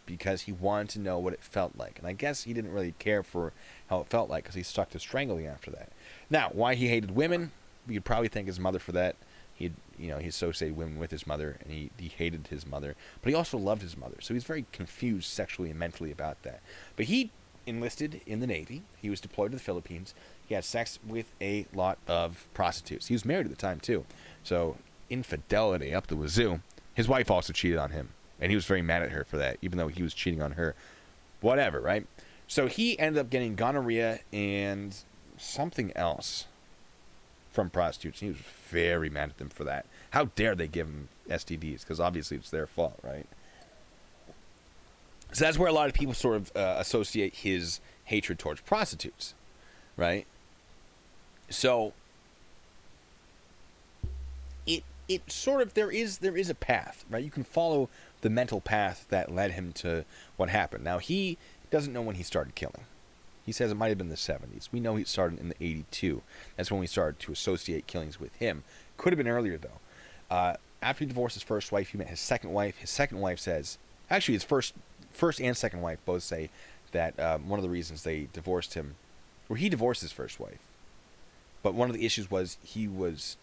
because he wanted to know what it felt like. And I guess he didn't really care for how it felt like, because he stuck to strangling after that. Now, why he hated women, you'd probably thank his mother for that. He associated women with his mother, and he hated his mother, but he also loved his mother. So he's very confused sexually and mentally about that. But he enlisted in the Navy. He was deployed to the Philippines. He had sex with a lot of prostitutes. He was married at the time, too. So, infidelity up the wazoo. His wife also cheated on him, and he was very mad at her for that, even though he was cheating on her. Whatever, right? So he ended up getting gonorrhea and something else from prostitutes. He was very mad at them for that. How dare they give him STDs? Because obviously it's their fault, right? So that's where a lot of people sort of associate his hatred towards prostitutes, right? So it sort of, there is a path, right? You can follow the mental path that led him to what happened. Now, he doesn't know when he started killing. He says it might have been the 70s. We know he started in the 82. That's when we started to associate killings with him. Could have been earlier, though. after he divorced his first wife, he met his second wife. His second wife says, actually, his first and second wife both say that one of the reasons they divorced him, or he divorced his first wife, but one of the issues was he was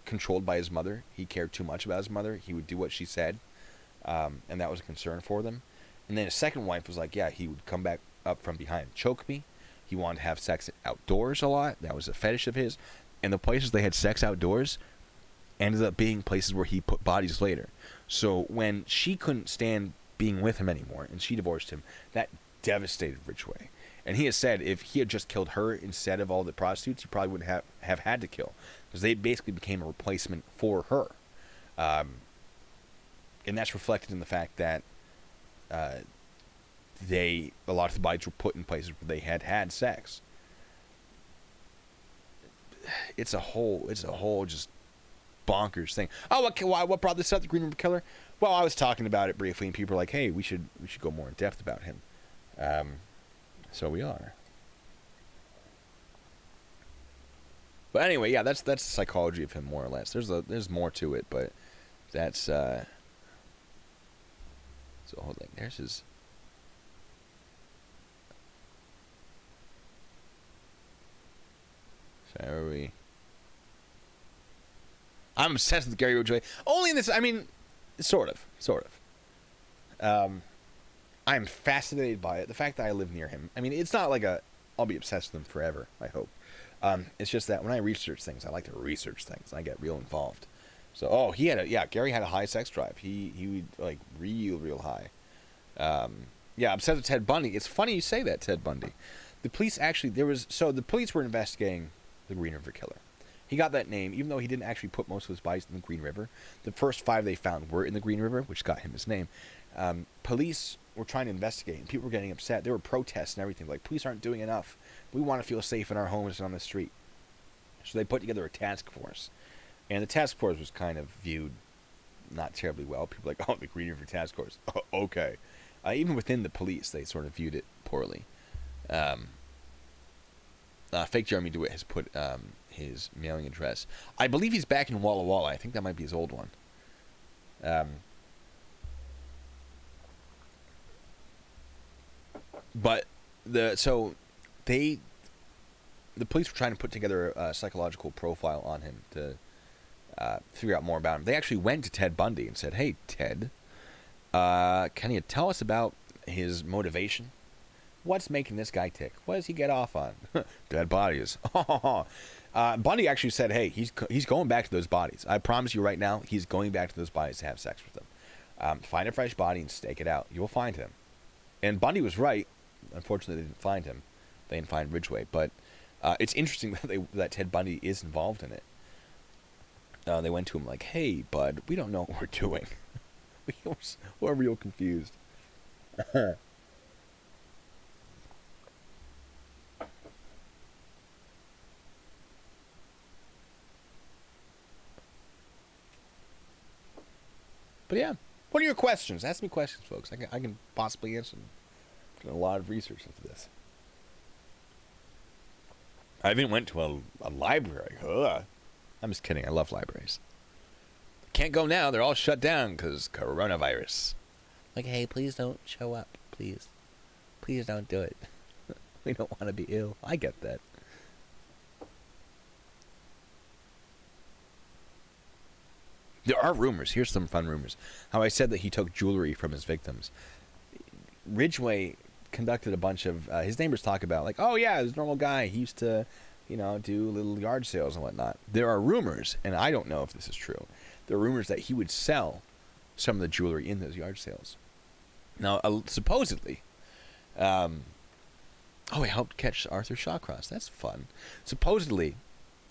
controlled by his mother. He cared too much about his mother. He would do what she said, and that was a concern for them. And then his second wife was like, yeah, he would come back up from behind and choke me. He wanted to have sex outdoors a lot. That was a fetish of his. And the places they had sex outdoors ended up being places where he put bodies later. So when she couldn't stand being with him anymore and she divorced him, that devastated Ridgway. And he has said if he had just killed her instead of all the prostitutes, he probably wouldn't have had to kill, because they basically became a replacement for her. And that's reflected in the fact that a lot of the bodies were put in places where they had sex. It's a whole just bonkers thing. Oh, what brought this up? The Green River Killer? Well, I was talking about it briefly, and people were like, "Hey, we should go more in depth about him." So we are. But anyway, yeah, that's the psychology of him, more or less. There's more to it, but that's so hold on. There's his. So are we? I'm obsessed with Gary Ridgway. Only in this, I mean, sort of. I'm fascinated by it. The fact that I live near him. I mean, it's not like I'll be obsessed with him forever, I hope. It's just that when I research things, I like to research things. I get real involved. So, Gary had a high sex drive. He like real high. Yeah, obsessed with Ted Bundy. It's funny you say that, Ted Bundy. The police actually, the police were investigating the Green River Killer. He got that name, even though he didn't actually put most of his bodies in the Green River. The first 5 they found were in the Green River, which got him his name. Police were trying to investigate, and people were getting upset. There were protests and everything. Like, police aren't doing enough. We want to feel safe in our homes and on the street. So they put together a task force. And the task force was kind of viewed not terribly well. People were like, oh, the Green River Task Force. Oh, okay. Even within the police, they sort of viewed it poorly. Fake Jeremy DeWitt has put his mailing address. I believe he's back in Walla Walla. I think that might be his old one. But the police were trying to put together a psychological profile on him to figure out more about him. They actually went to Ted Bundy and said, "Hey, Ted, can you tell us about his motivation? What's making this guy tick? What does he get off on? Dead bodies." Bundy actually said, "Hey, he's going back to those bodies. I promise you right now, he's going back to those bodies to have sex with them. Find a fresh body and stake it out. You will find him." And Bundy was right. Unfortunately, they didn't find him. They didn't find Ridgway. But it's interesting that Ted Bundy is involved in it. They went to him like, "Hey, bud, we don't know what we're doing." We're real confused. But yeah, what are your questions? Ask me questions, folks. I can possibly answer them. I've done a lot of research into this. I even went to a library. Ugh. I'm just kidding. I love libraries. Can't go now. They're all shut down because coronavirus. Like, hey, please don't show up. Please. Please don't do it. We don't want to be ill. I get that. There are rumors. Here's some fun rumors. How I said that he took jewelry from his victims. Ridgway conducted a bunch of... his neighbors talk about, like, oh, yeah, this normal guy. He used to, do little yard sales and whatnot. There are rumors, and I don't know if this is true. There are rumors that he would sell some of the jewelry in those yard sales. Now, supposedly... he helped catch Arthur Shawcross. That's fun. Supposedly...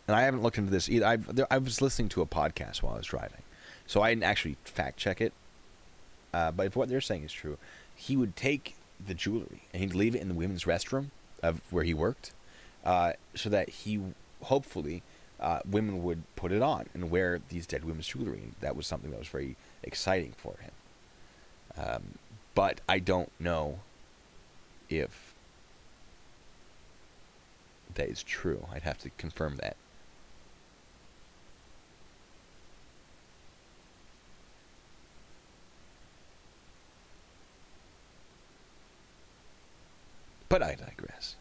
And I haven't looked into this either. I was listening to a podcast while I was driving, so I didn't actually fact check it. But if what they're saying is true, he would take the jewelry and he'd leave it in the women's restroom of where he worked, so that hopefully women would put it on and wear these dead women's jewelry. And that was something that was very exciting for him. But I don't know if that is true. I'd have to confirm that. But I digress.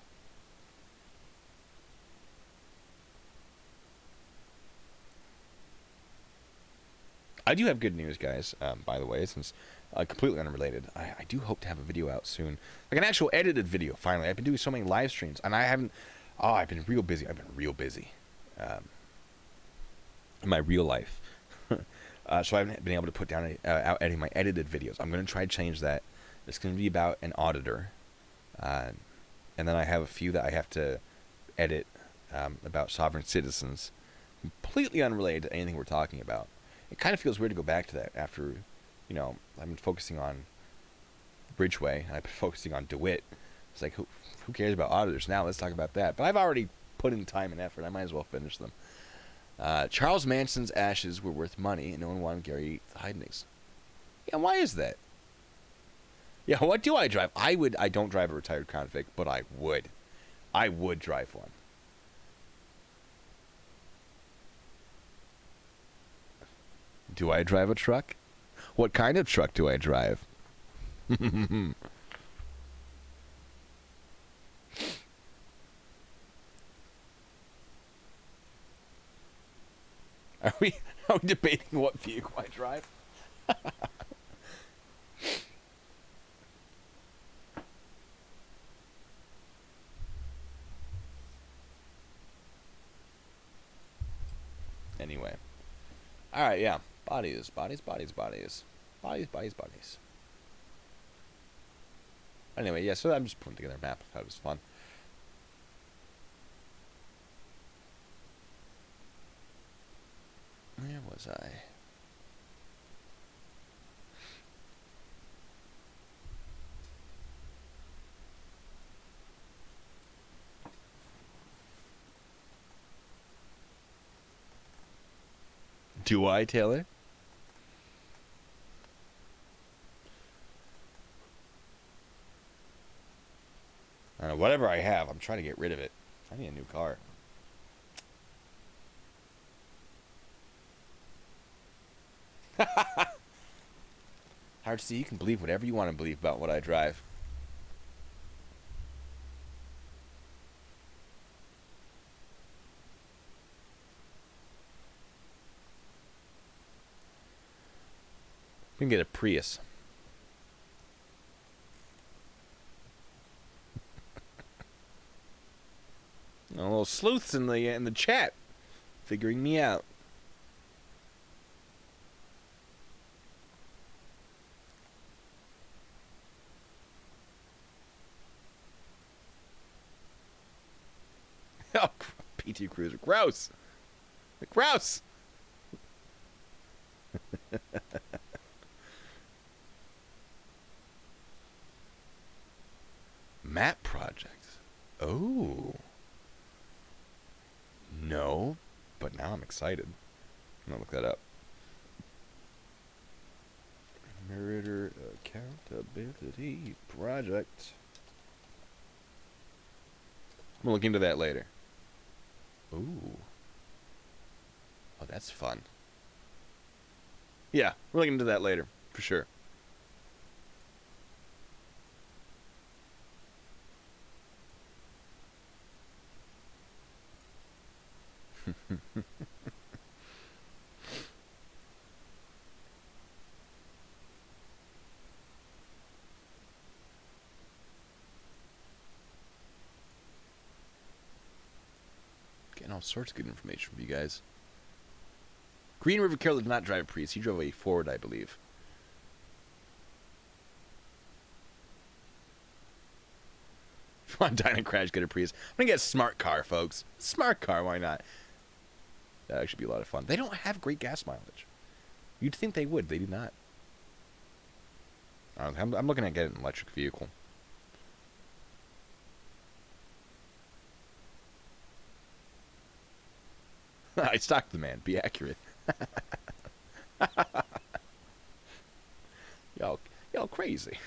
I do have good news, guys, by the way, since completely unrelated. I do hope to have a video out soon. Like an actual edited video, finally. I've been doing so many live streams, and I haven't... Oh, I've been real busy. I've been real busy. In my real life. So I haven't been able to put down out editing my edited videos. I'm going to try to change that. It's going to be about an auditor. And then I have a few that I have to edit about sovereign citizens. Completely unrelated to anything we're talking about. It kind of feels weird to go back to that after, I've been focusing on Ridgway, and I've been focusing on DeWitt. It's like, who cares about auditors now? Let's talk about that. But I've already put in time and effort. I might as well finish them. Charles Manson's ashes were worth money, and no one wanted Gary Heidenreich's. Yeah, why is that? Yeah, what do I drive? I don't drive a retired convict, but I would. I would drive one. Do I drive a truck? What kind of truck do I drive? Are we debating what vehicle I drive? Anyway. Alright, yeah. Bodies. Anyway, yeah, so I'm just putting together a map. I thought it was fun. Where was I? Do I, Taylor? I don't know, whatever I have, I'm trying to get rid of it. I need a new car. Hard to see. You can believe whatever you want to believe about what I drive. We can get a Prius. A little sleuths in the chat, figuring me out. Oh, PT Cruiser, gross, gross. Map project. Oh. No, but now I'm excited. I'm gonna look that up. Murder Accountability Project. I'm gonna look into that later. Ooh. Oh, that's fun. Yeah, we're looking into that later, for sure. Getting all sorts of good information from you guys. Green River Carroll did not drive a Prius. He drove a Ford, I believe. If I'm dying to crash, get a Prius. I'm going to get a smart car, folks. Smart car, why not? That actually be a lot of fun. They don't have great gas mileage. You'd think they would. They do not. I'm looking at getting an electric vehicle. I stalked the man. Be accurate. Y'all crazy.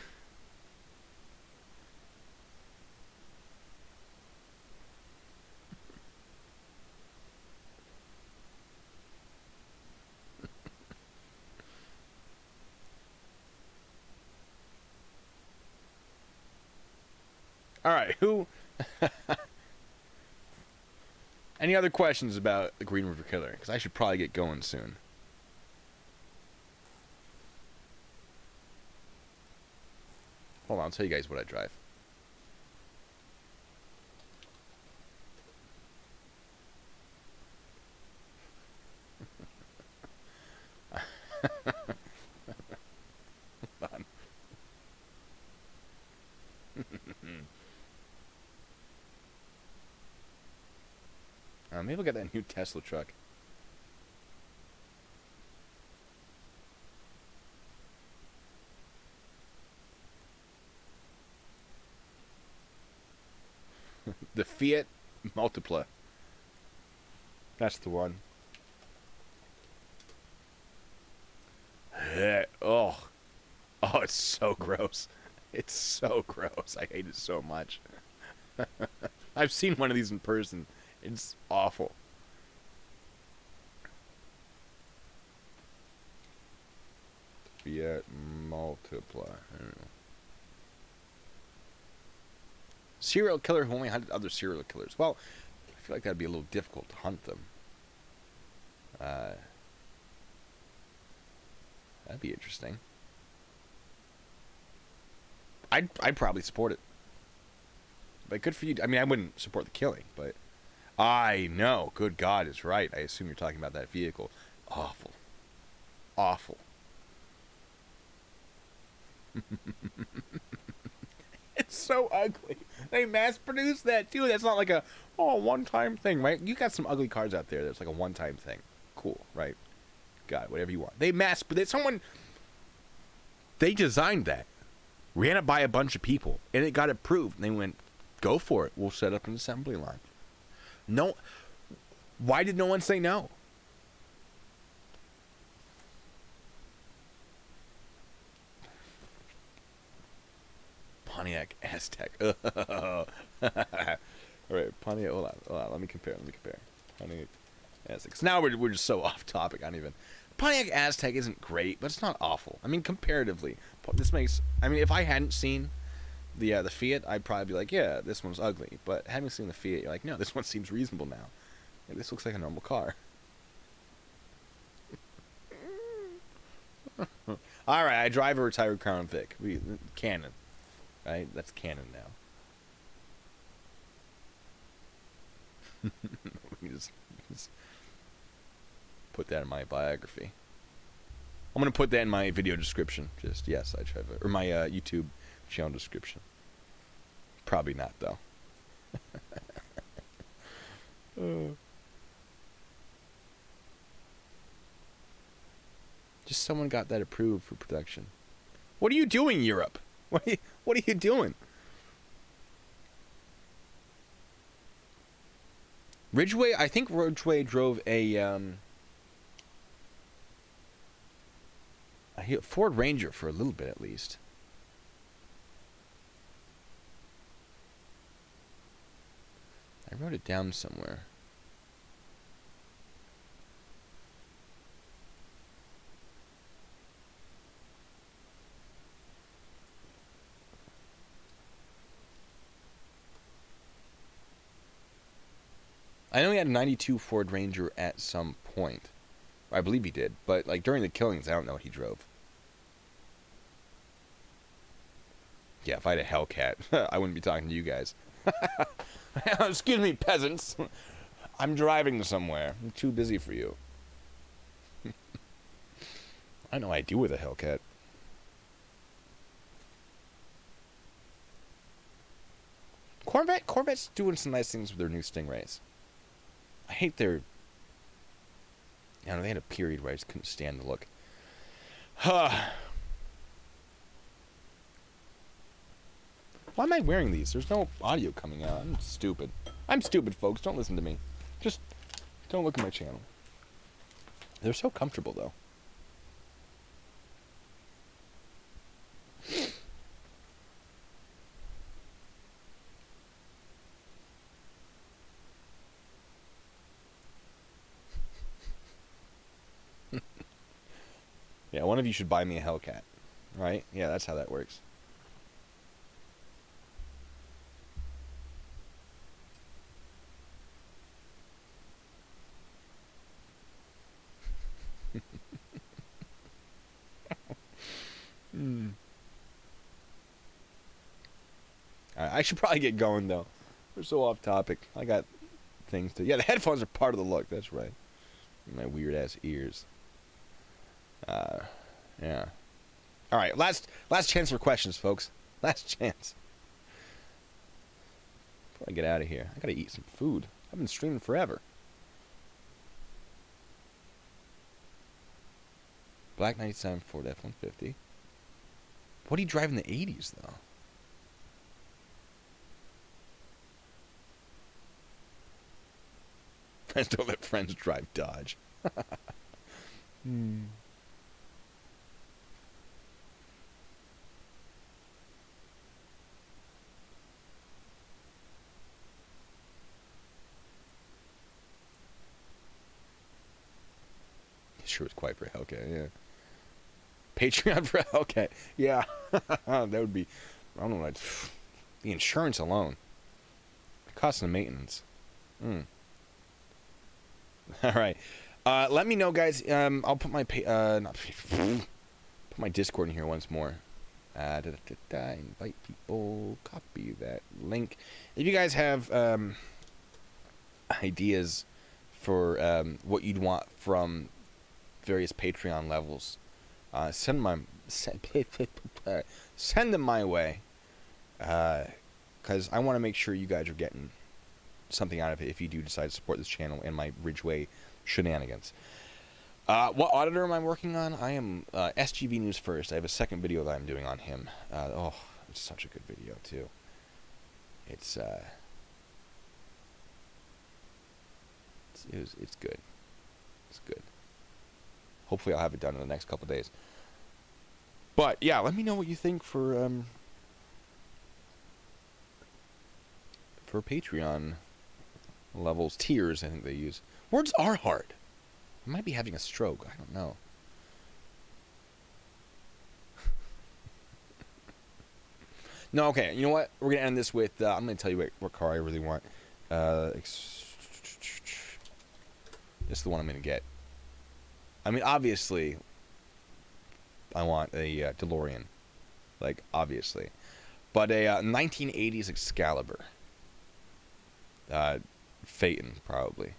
All right, who? Any other questions about the Green River Killer? Because I should probably get going soon. Hold on, I'll tell you guys what I drive. Hold on. Maybe we'll get that new Tesla truck. The Fiat Multipla. That's the one. Oh. Oh, it's so gross. It's so gross. I hate it so much. I've seen one of these in person. It's awful. Fiat Multipla. I don't know. Serial killer who only hunted other serial killers. Well, I feel like that'd be a little difficult to hunt them. That'd be interesting. I'd probably support it. But good for you. I mean, I wouldn't support the killing, but I know. Good God is right. I assume you're talking about that vehicle. Awful. Awful. It's so ugly. They mass-produced that, too. That's not like a, one-time thing, right? You got some ugly cars out there that's like a one-time thing. Cool, right? Got it, whatever you want. They designed that. Ran it by a bunch of people, and it got approved. And they went, go for it. We'll set up an assembly line. No. Why did no one say no? Pontiac Aztec. All right, Pontiac. Hold on. Let me compare. Pontiac Aztec. Now we're just so off topic. I don't even. Pontiac Aztec isn't great, but it's not awful. I mean, comparatively, this makes. I mean, if I hadn't seen the Fiat, I'd probably be like, yeah, this one's ugly. But having seen the Fiat, you're like, no, this one seems reasonable now. Like, this looks like a normal car. All right, I drive a retired Crown Vic. Canon, right? That's canon now. we just put that in my biography. I'm gonna put that in my video description. Just yes, I drive it, or my YouTube channel description. Probably not though. Just someone got that approved for production. What are you doing, Europe? What are you doing? Ridgway, I think Ridgway drove a Ford Ranger for a little bit at least. I wrote it down somewhere. I know he had a 92 Ford Ranger at some point. I believe he did, but like during the killings, I don't know what he drove. Yeah, if I had a Hellcat, I wouldn't be talking to you guys. Excuse me, peasants. I'm driving somewhere. I'm too busy for you. I know I do with a Hellcat. Corvette's doing some nice things with their new Stingrays. I hate their... I don't know, they had a period where I just couldn't stand the look. Why am I wearing these? There's no audio coming out. I'm stupid. I'm stupid, folks. Don't listen to me. Just don't look at my channel. They're so comfortable, though. Yeah, one of you should buy me a Hellcat. Right? Yeah, that's how that works. Hmm. I should probably get going though. We're so off topic. I got things to. Yeah, the headphones are part of the look. That's right. My weird ass ears. Yeah. All right, last chance for questions, folks. Last chance. Before I get out of here, I gotta eat some food. I've been streaming forever. Black 97 Ford F-150. What do you drive in the 80s, though? Friends don't let friends drive Dodge. Hmm. Sure was quite for Hellcat, yeah. Patreon for Hellcat, yeah. That would be, I don't know, the insurance alone. The cost of maintenance. Mm. All right. Let me know, guys. I'll put my put my Discord in here once more. Invite people. Copy that link. If you guys have ideas for what you'd want from various Patreon levels, send them my way. Because I want to make sure you guys are getting something out of it if you do decide to support this channel and my Ridgway shenanigans. What auditor am I working on? I am SGV News First. I have a second video that I'm doing on him. It's such a good video too. It's good. It's good. Hopefully I'll have it done in the next couple days. But yeah, let me know what you think for Patreon levels, tiers. I think they use. Words are hard. I might be having a stroke. I don't know. No, okay. You know what? We're gonna end this with. I'm gonna tell you what car I really want. It's the one I'm gonna get. I mean, obviously, I want a DeLorean, like obviously, but a 1980s Excalibur. Phaeton, probably.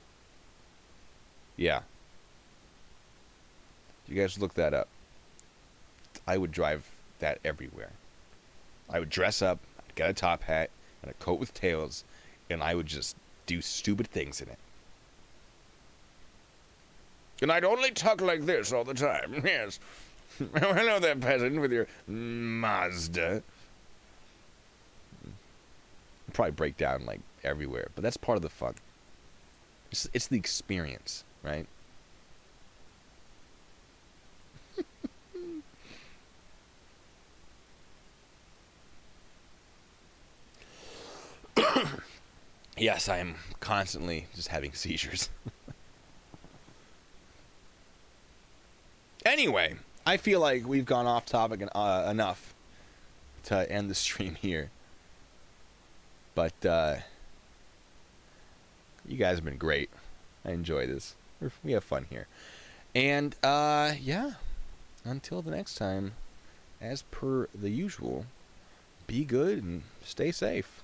Yeah. You guys look that up. I would drive that everywhere. I would dress up, I'd get a top hat and a coat with tails, and I would just do stupid things in it. And I'd only talk like this all the time. Yes. Oh, hello there, peasant, with your Mazda. I'd probably break down like everywhere, but that's part of the fun. It's the experience, right? Yes, I am constantly just having seizures. Anyway, I feel like we've gone off topic enough to end the stream here. But you guys have been great. I enjoy this. We have fun here. And yeah, until the next time, as per the usual, be good and stay safe.